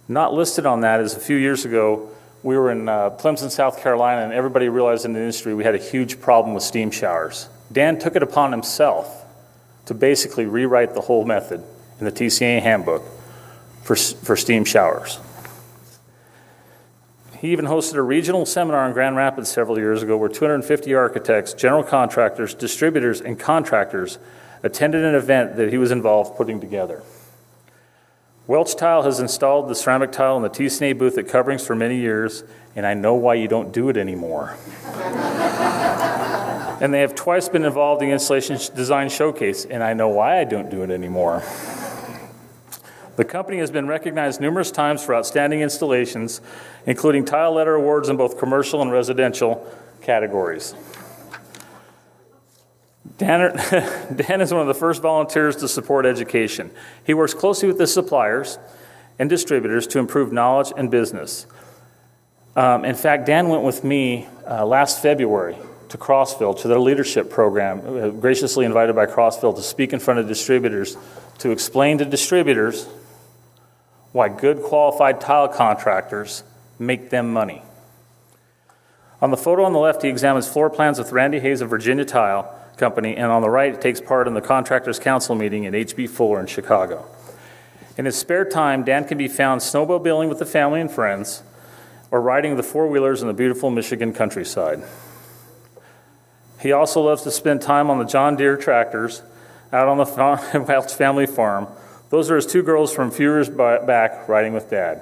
Not listed on that is a few years ago, we were in Clemson, South Carolina, and everybody realized in the industry we had a huge problem with steam showers. Dan took it upon himself to basically rewrite the whole method in the TCA handbook for steam showers. He even hosted a regional seminar in Grand Rapids several years ago where 250 architects, general contractors, distributors, and contractors attended an event that he was involved putting together. WELCH Tile has installed the ceramic tile in the TCA booth at Coverings for many years, and I know why you don't do it anymore. And they have twice been involved in the installation design showcase, and I know why I don't do it anymore. The company has been recognized numerous times for outstanding installations, including Tile Letter Awards in both commercial and residential categories. Dan is one of the first volunteers to support education. He works closely with the suppliers and distributors to improve knowledge and business. In fact, Dan went with me last February to Crossville, to their leadership program, graciously invited by Crossville to speak in front of distributors to explain to distributors why good qualified tile contractors make them money. On the photo on the left, he examines floor plans with Randy Hayes of Virginia Tile, Company, and on the right, it takes part in the Contractors Council meeting at H.B. Fuller in Chicago. In his spare time, Dan can be found snowmobiling with the family and friends, or riding the four-wheelers in the beautiful Michigan countryside. He also loves to spend time on the John Deere tractors out on the Welch family farm. Those are his two girls from a few years back riding with Dad.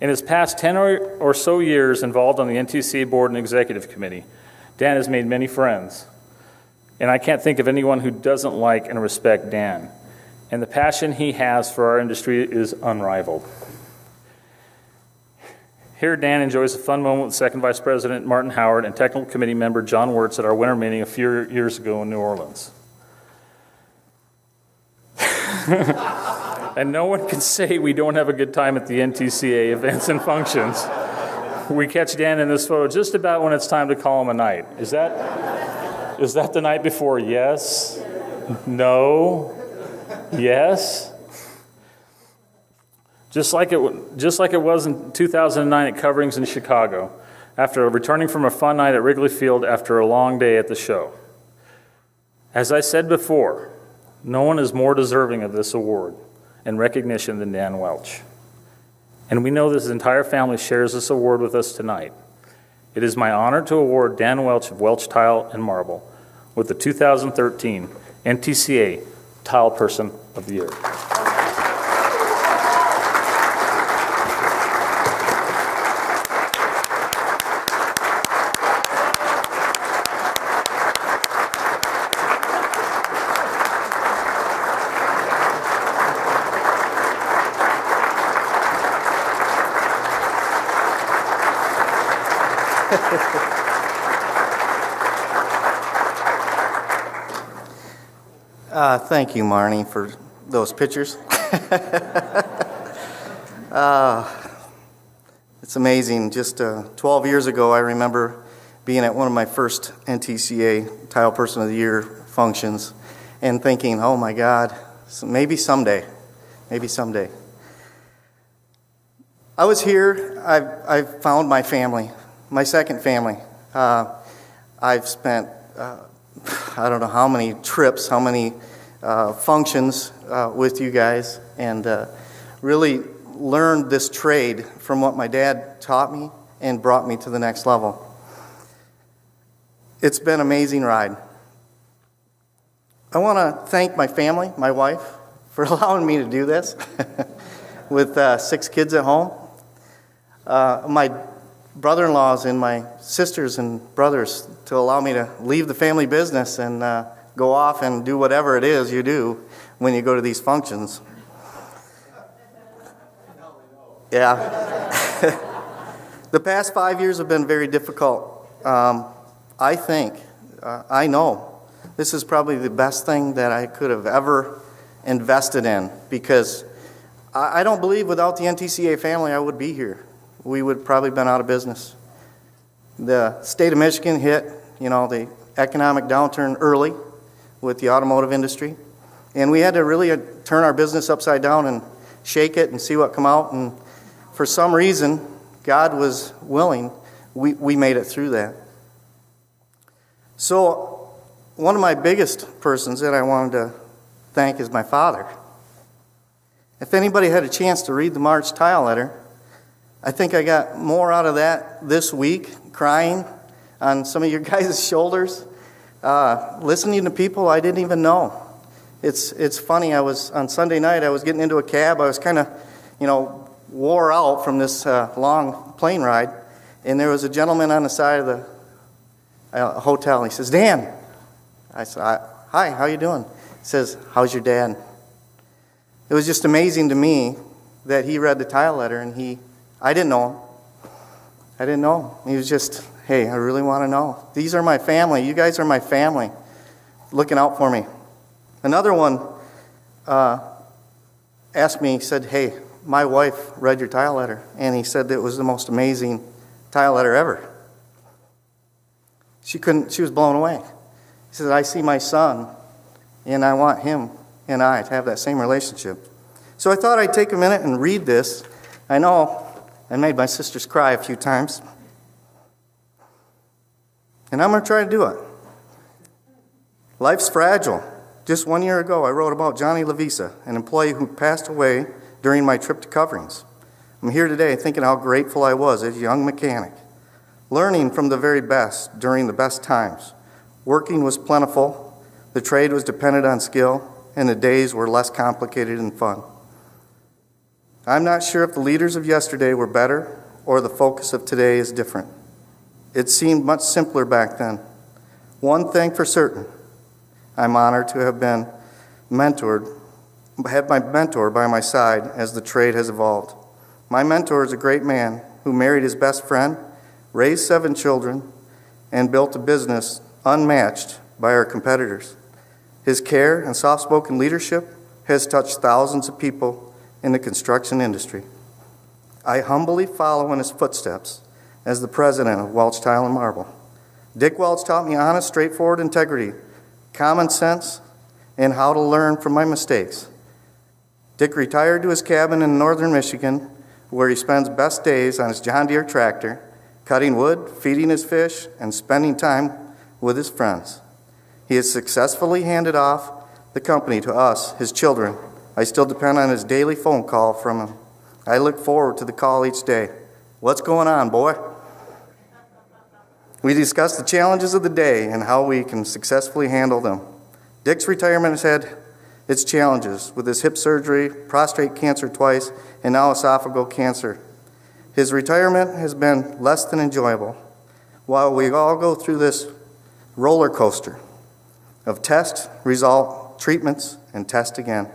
In his past 10 or so years involved on the NTCA board and executive committee, Dan has made many friends. And I can't think of anyone who doesn't like and respect Dan. And the passion he has for our industry is unrivaled. Here, Dan enjoys a fun moment with Second Vice President Martin Howard and Technical Committee member John Wirtz at our winter meeting a few years ago in New Orleans. And no one can say we don't have a good time at the NTCA events and functions. We catch Dan in this photo just about when it's time to call him a night. Is that the night before? Yes? No? Yes? Just like it was in 2009 at Coverings in Chicago, after returning from a fun night at Wrigley Field after a long day at the show. As I said before, no one is more deserving of this award and recognition than Dan Welch. And we know that his entire family shares this award with us tonight. It is my honor to award Dan Welch of Welch Tile and Marble with the 2013 NTCA Tile Person of the Year. Thank you, Marnie, for those pictures. It's amazing. Just 12 years ago, I remember being at one of my first NTCA Tile Person of the Year functions and thinking, oh my God, maybe someday. I was here. I've found my family, my second family. I've spent I don't know how many trips, how many functions with you guys, and really learned this trade from what my dad taught me and brought me to the next level. It's been an amazing ride. I want to thank my family, my wife, for allowing me to do this with 6 kids at home. My brother-in-laws and my sisters and brothers to allow me to leave the family business and go off and do whatever it is you do when you go to these functions. Yeah. The past 5 years have been very difficult. I think, I know, this is probably the best thing that I could have ever invested in, because I don't believe without the NTCA family I would be here. We would probably been out of business. The state of Michigan hit, the economic downturn early with the automotive industry, and we had to really turn our business upside down and shake it and see what come out. And for some reason, God was willing. We made it through that. So, one of my biggest persons that I wanted to thank is my father. If anybody had a chance to read the March tile letter, I think I got more out of that this week, crying on some of your guys' shoulders, listening to people I didn't even know. It's funny, on Sunday night, I was getting into a cab. I was kind of, wore out from this long plane ride, and there was a gentleman on the side of the hotel. He says, Dan. I said, hi, how you doing? He says, how's your dad? It was just amazing to me that he read the tile letter, and I didn't know him. He was just, hey, I really want to know. These are my family. You guys are my family, looking out for me. Another one asked me, he said, hey, my wife read your tile letter, and he said it was the most amazing tile letter ever. She was blown away. He said, I see my son, and I want him and I to have that same relationship. So I thought I'd take a minute and read this. I know I made my sisters cry a few times, and I'm going to try to do it. Life's fragile. Just 1 year ago, I wrote about Johnny Lavisa, an employee who passed away during my trip to Coverings. I'm here today thinking how grateful I was as a young mechanic, learning from the very best during the best times. Working was plentiful, the trade was dependent on skill, and the days were less complicated and fun. I'm not sure if the leaders of yesterday were better or the focus of today is different. It seemed much simpler back then. One thing for certain, I'm honored to have had my mentor by my side as the trade has evolved. My mentor is a great man who married his best friend, raised 7 children, and built a business unmatched by our competitors. His care and soft-spoken leadership has touched thousands of people in the construction industry. I humbly follow in his footsteps as the president of Welch Tile and Marble. Dick Welch taught me honest, straightforward integrity, common sense, and how to learn from my mistakes. Dick retired to his cabin in northern Michigan, where he spends best days on his John Deere tractor, cutting wood, feeding his fish, and spending time with his friends. He has successfully handed off the company to us, his children. I still depend on his daily phone call from him. I look forward to the call each day. What's going on, boy? We discuss the challenges of the day and how we can successfully handle them. Dick's retirement has had its challenges with his hip surgery, prostate cancer twice, and now esophageal cancer. His retirement has been less than enjoyable, while we all go through this roller coaster of test, result, treatments, and test again.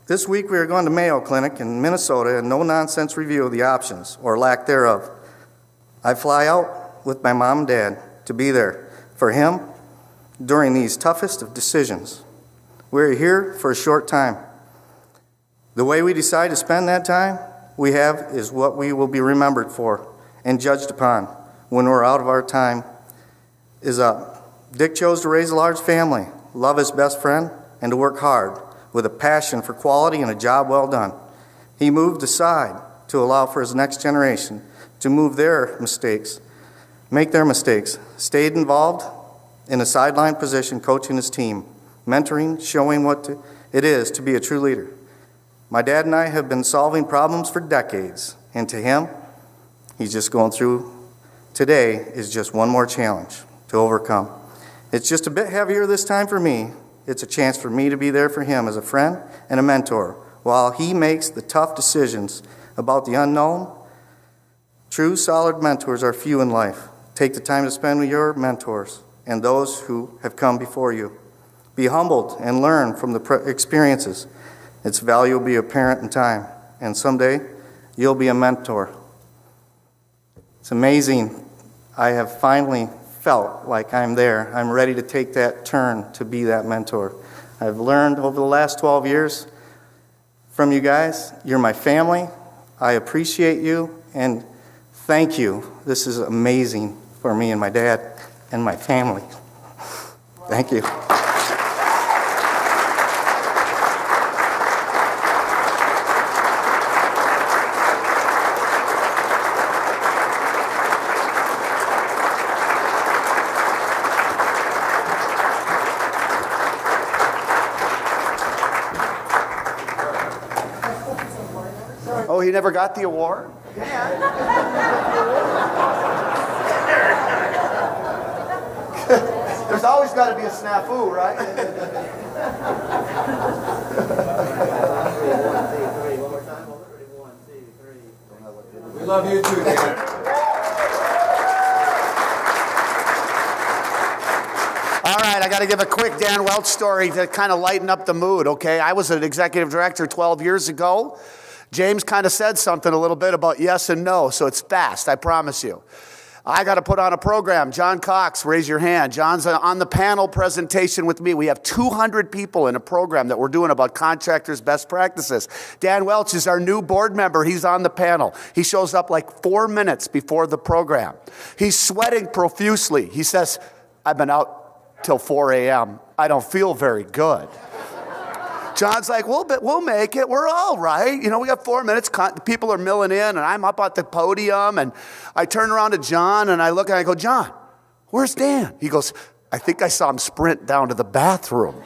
This week we are going to Mayo Clinic in Minnesota, a no-nonsense review of the options, or lack thereof. I fly out with my mom and dad to be there for him during these toughest of decisions. We're here for a short time. The way we decide to spend that time we have is what we will be remembered for and judged upon when we're out of our time is up. Dick chose to raise a large family, love his best friend, and to work hard with a passion for quality and a job well done. He moved aside to allow for his next generation to make their mistakes, stayed involved in a sideline position coaching his team, mentoring, showing what it is to be a true leader. My dad and I have been solving problems for decades, and to him, he's just going through today is just one more challenge to overcome. It's just a bit heavier this time for me. It's a chance for me to be there for him as a friend and a mentor while he makes the tough decisions about the unknown. True, solid mentors are few in life. Take the time to spend with your mentors and those who have come before you. Be humbled and learn from the experiences. Its value will be apparent in time, and someday you'll be a mentor. It's amazing. I have finally felt like I'm there. I'm ready to take that turn to be that mentor. I've learned over the last 12 years from you guys. You're my family. I appreciate you, and thank you. This is amazing for me and my dad and my family. Thank you. Oh, he never got the award? There's always got to be a snafu, right? We love you too, Dan. All right, I got to give a quick Dan Welch story to kind of lighten up the mood, okay? I was an executive director 12 years ago. James kind of said something a little bit about yes and no, so it's fast, I promise you. I got to put on a program. John Cox, raise your hand. John's on the panel presentation with me. We have 200 people in a program that we're doing about contractors' best practices. Dan Welch is our new board member. He's on the panel. He shows up like 4 minutes before the program. He's sweating profusely. He says, I've been out till 4 a.m. I don't feel very good. John's like, we'll make it. We're all right. You know, we got 4 minutes. People are milling in, and I'm up at the podium, and I turn around to John, and I look, and I go, John, Where's Dan? He goes, I think I saw him sprint down to the bathroom.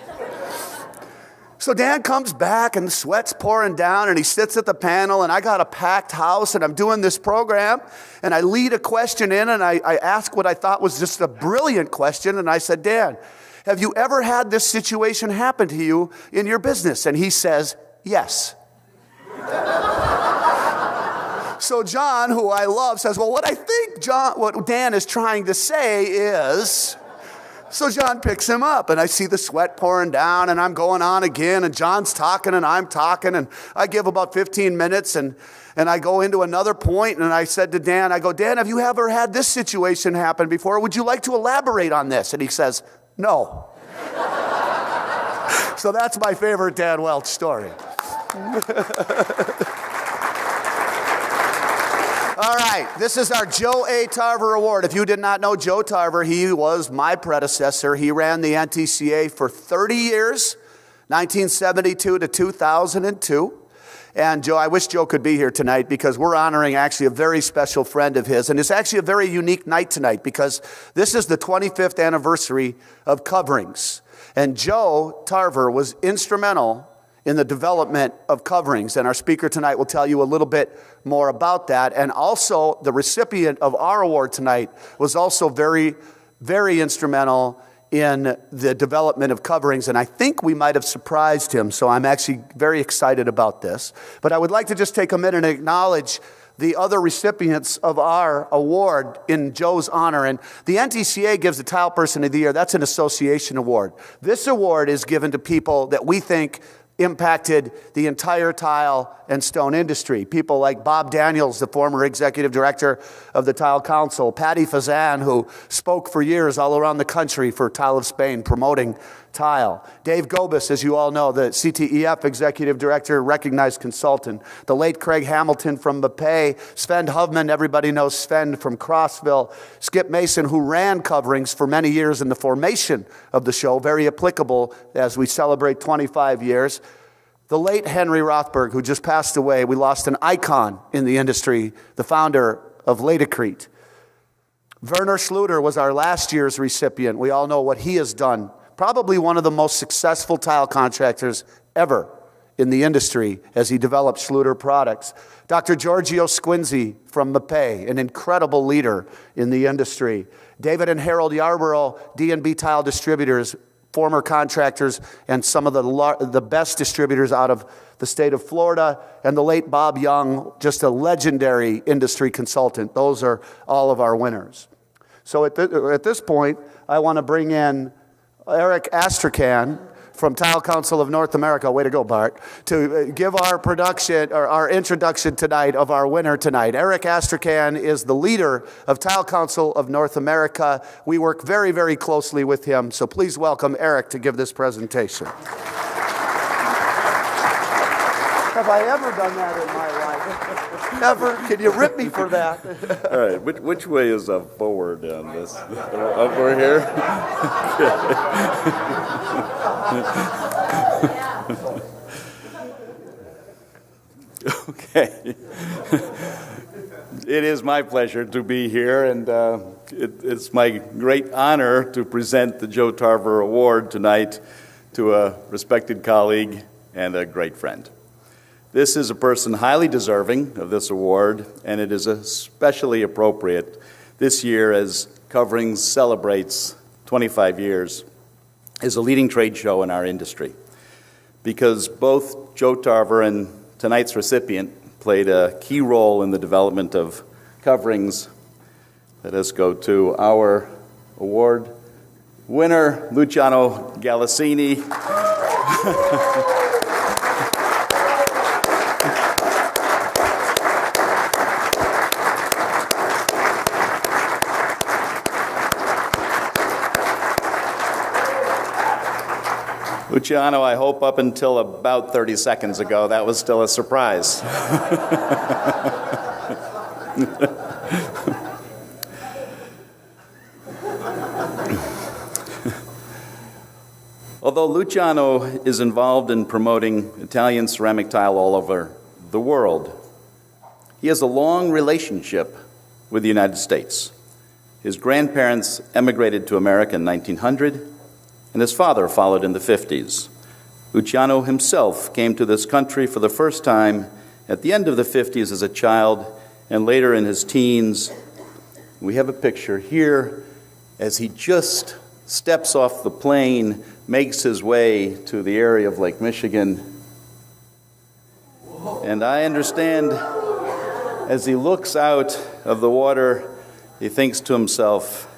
So Dan comes back and the sweat's pouring down and he sits at the panel and I got a packed house and I'm doing this program and I lead a question in and I ask what I thought was just a brilliant question and I said, Dan, have you ever had this situation happen to you in your business? And he says, yes. So John, who I love, says, well, what I think what Dan is trying to say is... So John picks him up, and I see the sweat pouring down, and I'm going on again, and John's talking, and I'm talking, and I give about 15 minutes, and I go into another point, and I said to Dan, I go, Dan, have you ever had this situation happen before? Would you like to elaborate on this? And he says, no. So that's my favorite Dan Welch story. All right, this is our Joe A. Tarver Award. If you did not know Joe Tarver, he was my predecessor. He ran the NTCA for 30 years, 1972 to 2002. And Joe, I wish Joe could be here tonight because we're honoring actually a very special friend of his. And it's actually a very unique night tonight because this is the 25th anniversary of coverings. And Joe Tarver was instrumental in the development of coverings. And our speaker tonight will tell you a little bit more about that. And also, the recipient of our award tonight was also very, very instrumental in the development of coverings. And I think we might have surprised him. So I'm actually very excited about this. But I would like to just take a minute and acknowledge the other recipients of our award in Joe's honor. And the NTCA gives the Tile Person of the Year. That's an association award. This award is given to people that we think impacted the entire tile and stone industry. People like Bob Daniels, the former executive director of the Tile Council, Patty Fazan, who spoke for years all around the country for Tile of Spain, promoting tile. Dave Gobus, as you all know, the CTEF executive director, recognized consultant. The late Craig Hamilton from Mapei, Sven Hovman, everybody knows Sven from Crossville. Skip Mason, who ran coverings for many years in the formation of the show, very applicable as we celebrate 25 years. The late Henry Rothberg, who just passed away. We lost an icon in the industry, the founder of Ladecrete. Werner Schluter was our last year's recipient. We all know what he has done. Probably one of the most successful tile contractors ever in the industry as he developed Schluter products. Dr. Giorgio Squinzi from Mapei, an incredible leader in the industry. David and Harold Yarborough, D&B Tile Distributors, former contractors and some of the best distributors out of the state of Florida. And the late Bob Young, just a legendary industry consultant. Those are all of our winners. So at this point, I want to bring in Eric Astrakhan from Tile Council of North America, way to go, Bart, to give our production or our introduction tonight of our winner tonight. Eric Astrakhan is the leader of Tile Council of North America. We work very, very closely with him, so please welcome Eric to give this presentation. Have I ever done that in my life? Ever? Can you rip me for that? All right, which way is forward on this? Over here? Okay. It is my pleasure to be here, and it's my great honor to present the Joe Tarver Award tonight to a respected colleague and a great friend. This is a person highly deserving of this award, and it is especially appropriate this year as Coverings celebrates 25 years as a leading trade show in our industry, because both Joe Tarver and tonight's recipient played a key role in the development of Coverings. Let us go to our award winner, Luciano Galassini. Luciano, I hope up until about 30 seconds ago, that was still a surprise. Although Luciano is involved in promoting Italian ceramic tile all over the world, he has a long relationship with the United States. His grandparents emigrated to America in 1900, and his father followed in the 50s. Luciano himself came to this country for the first time at the end of the 50s as a child and later in his teens. We have a picture here as he just steps off the plane, makes his way to the area of Lake Michigan. And I understand as he looks out of the water, he thinks to himself,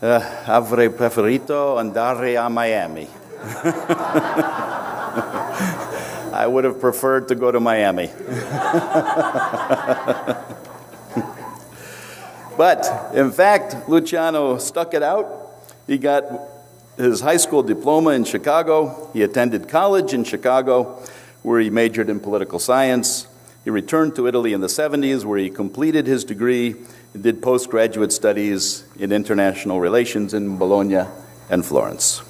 avrei preferito andare a Miami. I would have preferred to go to Miami. But, in fact, Luciano stuck it out. He got his high school diploma in Chicago. He attended college in Chicago, where he majored in political science. He returned to Italy in the 70s, where he completed his degree and did postgraduate studies in international relations in Bologna and Florence.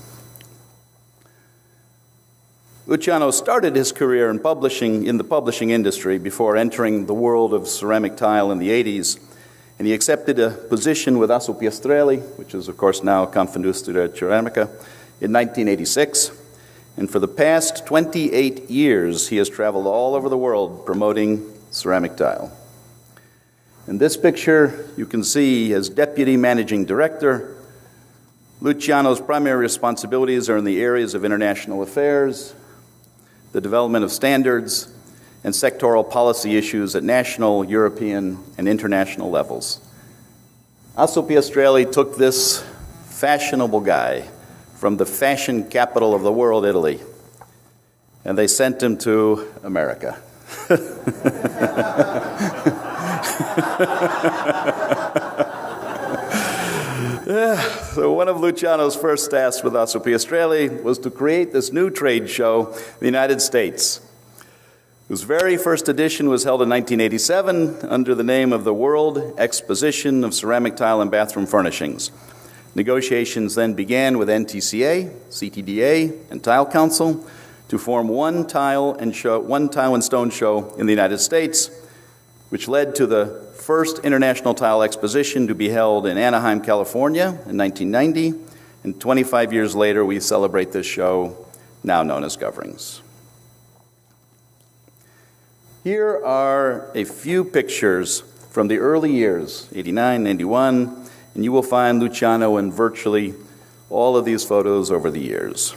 Luciano started his career in the publishing industry before entering the world of ceramic tile in the 80s, and he accepted a position with Asso Piastrelli, which is, of course, now Confindustria Ceramica, in 1986. And for the past 28 years, he has traveled all over the world promoting ceramic tile. In this picture, you can see as Deputy Managing Director, Luciano's primary responsibilities are in the areas of international affairs, the development of standards, and sectoral policy issues at national, European, and international levels. Asso Piastrelli took this fashionable guy from the fashion capital of the world, Italy, and they sent him to America. So one of Luciano's first tasks with Asso Piastrelli was to create this new trade show in the United States, whose very first edition was held in 1987 under the name of the World Exposition of Ceramic Tile and Bathroom Furnishings. Negotiations then began with NTCA, CTDA, and Tile Council to form one tile and stone show in the United States, which led to the first International Tile Exposition to be held in Anaheim, California in 1990, and 25 years later we celebrate this show, now known as Coverings. Here are a few pictures from the early years, 89, 91, and you will find Luciano in virtually all of these photos over the years.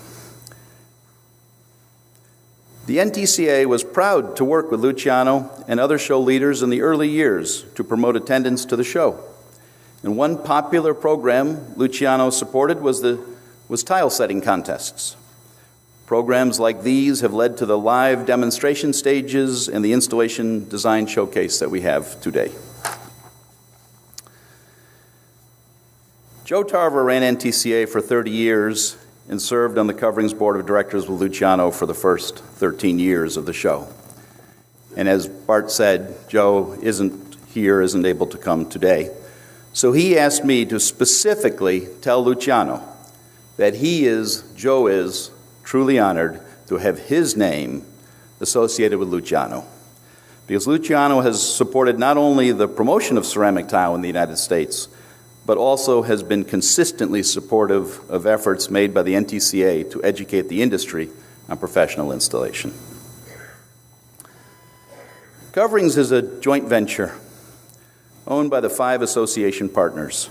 The NTCA was proud to work with Luciano and other show leaders in the early years to promote attendance to the show. And one popular program Luciano supported was tile setting contests. Programs like these have led to the live demonstration stages and the installation design showcase that we have today. Joe Tarver ran NTCA for 30 years and served on the Coverings Board of Directors with Luciano for the first 13 years of the show. And as Bart said, Joe isn't able to come today. So he asked me to specifically tell Luciano that Joe is truly honored to have his name associated with Luciano. Because Luciano has supported not only the promotion of ceramic tile in the United States, but also has been consistently supportive of efforts made by the NTCA to educate the industry on professional installation. Coverings is a joint venture owned by the 5 association partners.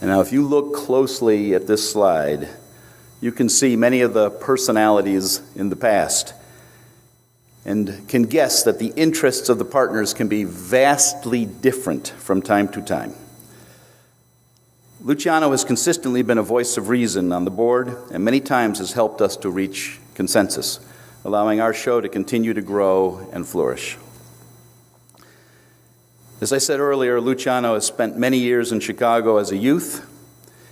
And now if you look closely at this slide, you can see many of the personalities in the past and can guess that the interests of the partners can be vastly different from time to time. Luciano has consistently been a voice of reason on the board and many times has helped us to reach consensus, allowing our show to continue to grow and flourish. As I said earlier, Luciano has spent many years in Chicago as a youth,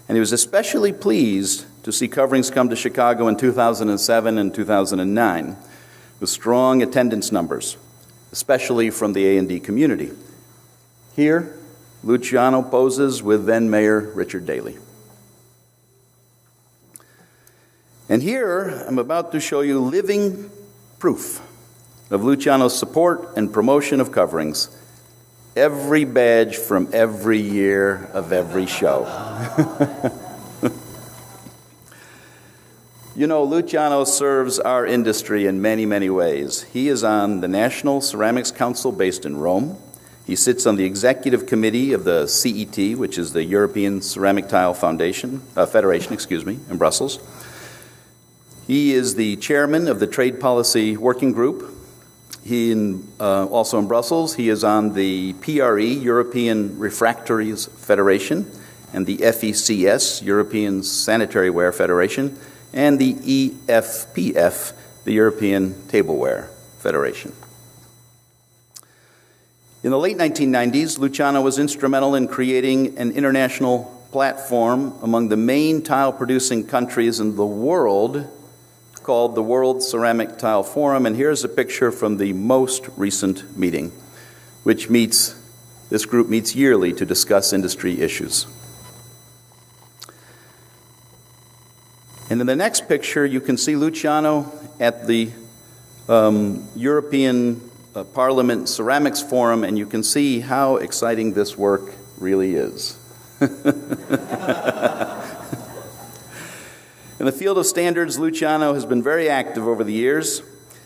and he was especially pleased to see Coverings come to Chicago in 2007 and 2009 with strong attendance numbers, especially from the A&D community. Here, Luciano poses with then Mayor Richard Daley. And here, I'm about to show you living proof of Luciano's support and promotion of Coverings every badge from every year of every show. You know, Luciano serves our industry in many, many ways. He is on the National Ceramics Council based in Rome. He sits on the executive committee of the CET, which is the European Ceramic Tile Federation, in Brussels. He is the chairman of the Trade Policy Working Group. Also in Brussels, he is on the PRE, European Refractories Federation, and the FECS, European Sanitary Ware Federation, and the EFPF, the European Tableware Federation. In the late 1990s, Luciano was instrumental in creating an international platform among the main tile-producing countries in the world called the World Ceramic Tile Forum, and here's a picture from the most recent meeting, this group meets yearly to discuss industry issues. And in the next picture, you can see Luciano at the European Parliament Ceramics Forum, and you can see how exciting this work really is. In the field of standards, Luciano has been very active over the years.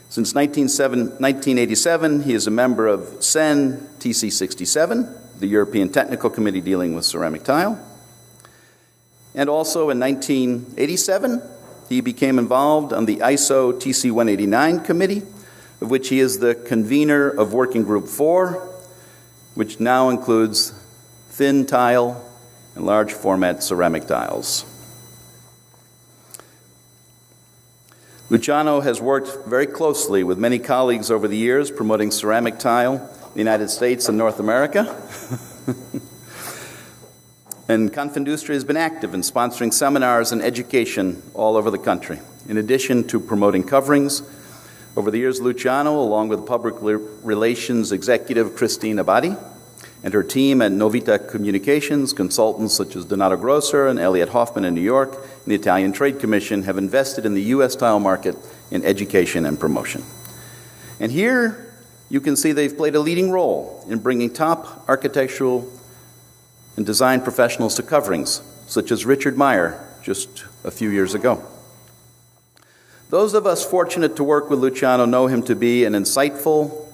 Since 1987, he is a member of CEN TC67, the European Technical Committee dealing with ceramic tile. And also in 1987, he became involved on the ISO TC189 committee, of which he is the convener of Working Group 4, which now includes thin tile and large format ceramic tiles. Luciano has worked very closely with many colleagues over the years promoting ceramic tile in the United States and North America. And Confindustria has been active in sponsoring seminars and education all over the country. In addition to promoting coverings, over the years, Luciano, along with public relations executive Christine Abadi and her team at Novita Communications, consultants such as Donato Grosser and Elliot Hoffman in New York, and the Italian Trade Commission have invested in the U.S. tile market in education and promotion. And here you can see they've played a leading role in bringing top architectural and design professionals to coverings, such as Richard Meyer just a few years ago. Those of us fortunate to work with Luciano know him to be an insightful,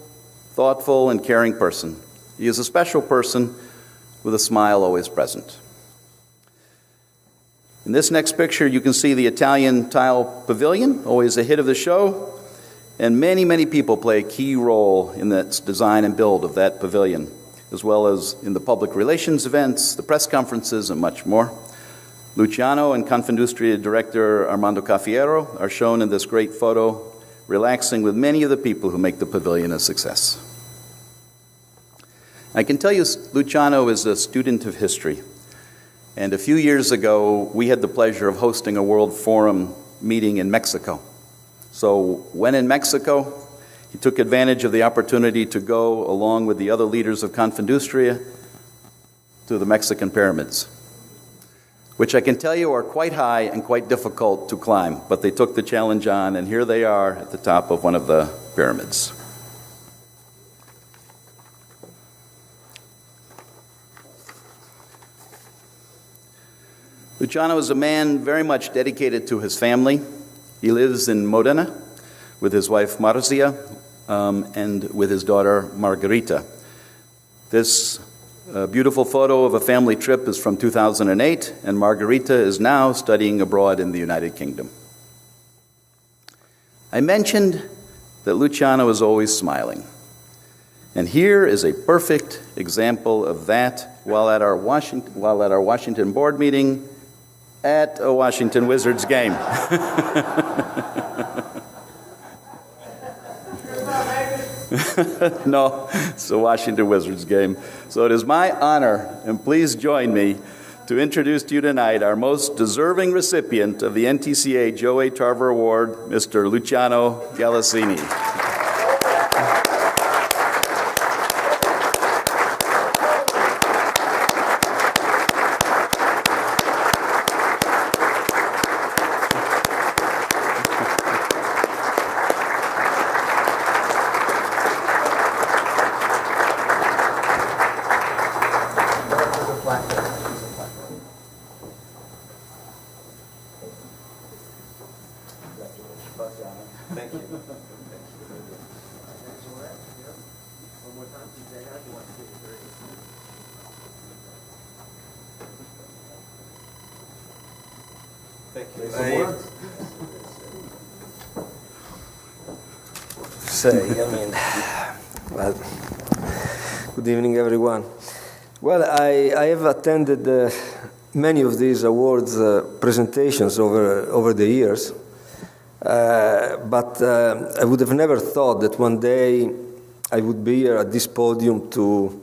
thoughtful, and caring person. He is a special person with a smile always present. In this next picture, you can see the Italian Tile Pavilion, always a hit of the show, and many, many people play a key role in the design and build of that pavilion, as well as in the public relations events, the press conferences, and much more. Luciano and Confindustria director Armando Caffiero are shown in this great photo, relaxing with many of the people who make the pavilion a success. I can tell you Luciano is a student of history, and a few years ago we had the pleasure of hosting a World Forum meeting in Mexico. So when in Mexico, he took advantage of the opportunity to go, along with the other leaders of Confindustria, to the Mexican pyramids, which I can tell you are quite high and quite difficult to climb, but they took the challenge on, and here they are at the top of one of the pyramids. Luciano is a man very much dedicated to his family. He lives in Modena with his wife Marzia and with his daughter Margherita. This beautiful photo of a family trip is from 2008, and Margherita is now studying abroad in the United Kingdom. I mentioned that Luciano is always smiling, and here is a perfect example of that while at our Washington board meeting at a Washington Wizards game. No, it's a Washington Wizards game. So it is my honor, and please join me, to introduce to you tonight our most deserving recipient of the NTCA Joe A. Tarver Award, Mr. Luciano Galassini. Thank you. Well, good evening, everyone. Well, I have attended many of these awards presentations over the years, but I would have never thought that one day I would be here at this podium to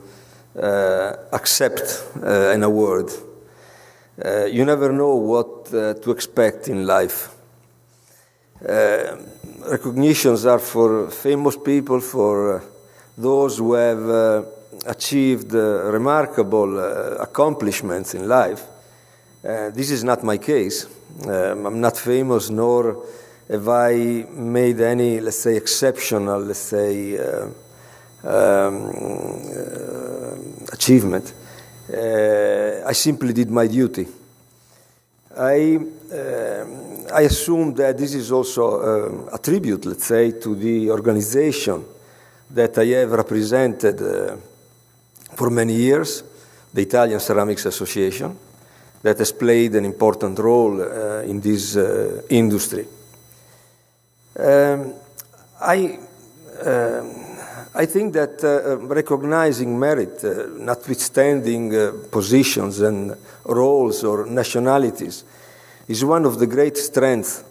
accept an award. You never know what to expect in life. Recognitions are for famous people, for those who have achieved remarkable accomplishments in life. This is not my case. I'm not famous, nor have I made any, let's say, exceptional, let's say, achievement. I simply did my duty. I assume that this is also a tribute, let's say, to the organization that I have represented for many years, the Italian Ceramics Association, that has played an important role in this industry. I think that recognizing merit, notwithstanding positions and roles or nationalities, is one of the great strengths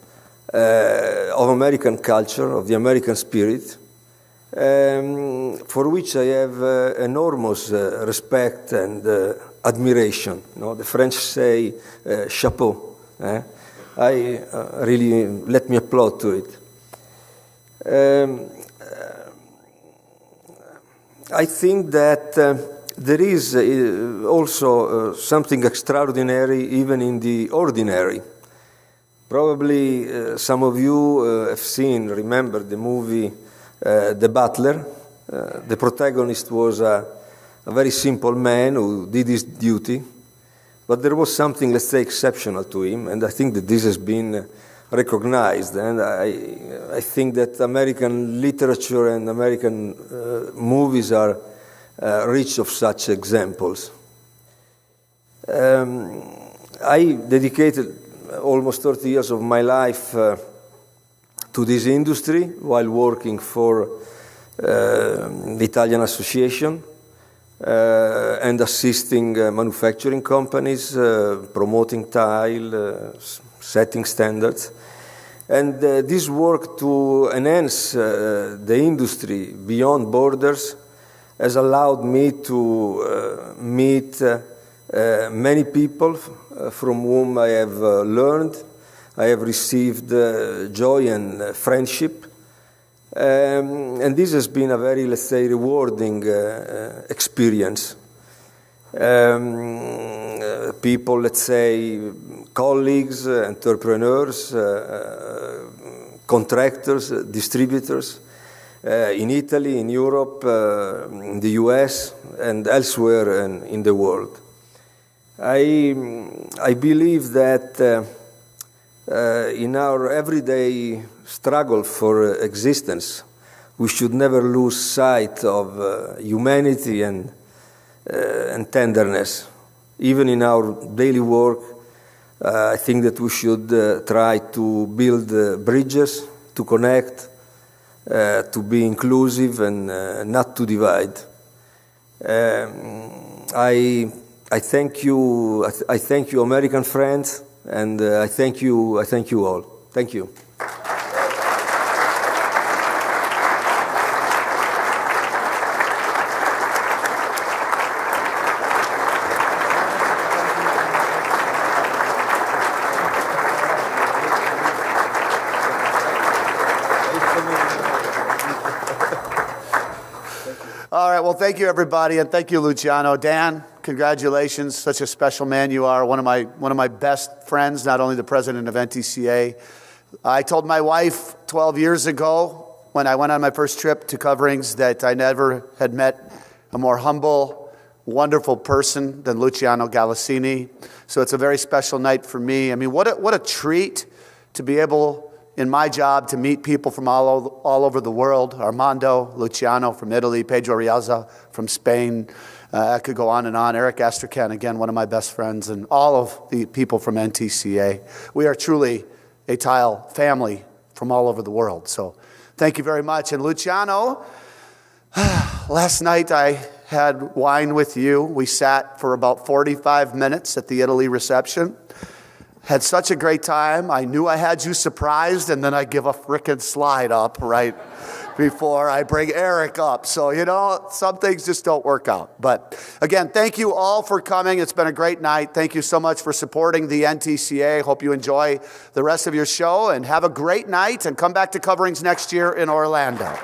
of American culture, of the American spirit, for which I have enormous respect and admiration. You know, the French say chapeau. I really let me applaud to it. I think that there is also something extraordinary even in the ordinary. Probably some of you have seen, remember the movie The Butler. The protagonist was a very simple man who did his duty, but there was something, let's say, exceptional to him, and I think that this has been recognized, and I think that American literature and American movies are rich of such examples. I dedicated almost 30 years of my life to this industry while working for the Italian Association and assisting manufacturing companies, promoting tile, setting standards. And this work to enhance the industry beyond borders has allowed me to meet many people from whom I have learned. I have received joy and friendship. And this has been a very, let's say, rewarding experience. People, let's say, colleagues, entrepreneurs, contractors, distributors in Italy, in Europe, in the US, and elsewhere in the world. I believe that in our everyday struggle for existence, we should never lose sight of humanity and tenderness. Even in our daily work, I think that we should try to build bridges, to connect, to be inclusive and not to divide. I thank you, American friends, and I thank you all. Thank you. All right, well, thank you, everybody, and thank you, Luciano. Dan, congratulations. Such a special man you are. One of my best friends, not only the president of NTCA. I told my wife 12 years ago when I went on my first trip to Coverings that I never had met a more humble, wonderful person than Luciano Galassini. So it's a very special night for me. I mean, what a treat to be able in my job to meet people from all over the world. Armando, Luciano from Italy, Pedro Riaza from Spain. I could go on and on. Eric Astrakan, again, one of my best friends, and all of the people from NTCA. We are truly a tile family from all over the world. So thank you very much. And Luciano, last night I had wine with you. We sat for about 45 minutes at the Italy reception. Had such a great time. I knew I had you surprised, and then I give a frickin' slide up right before I bring Eric up. So, you know, some things just don't work out. But again, thank you all for coming. It's been a great night. Thank you so much for supporting the NTCA. Hope you enjoy the rest of your show, and have a great night, and come back to coverings next year in Orlando.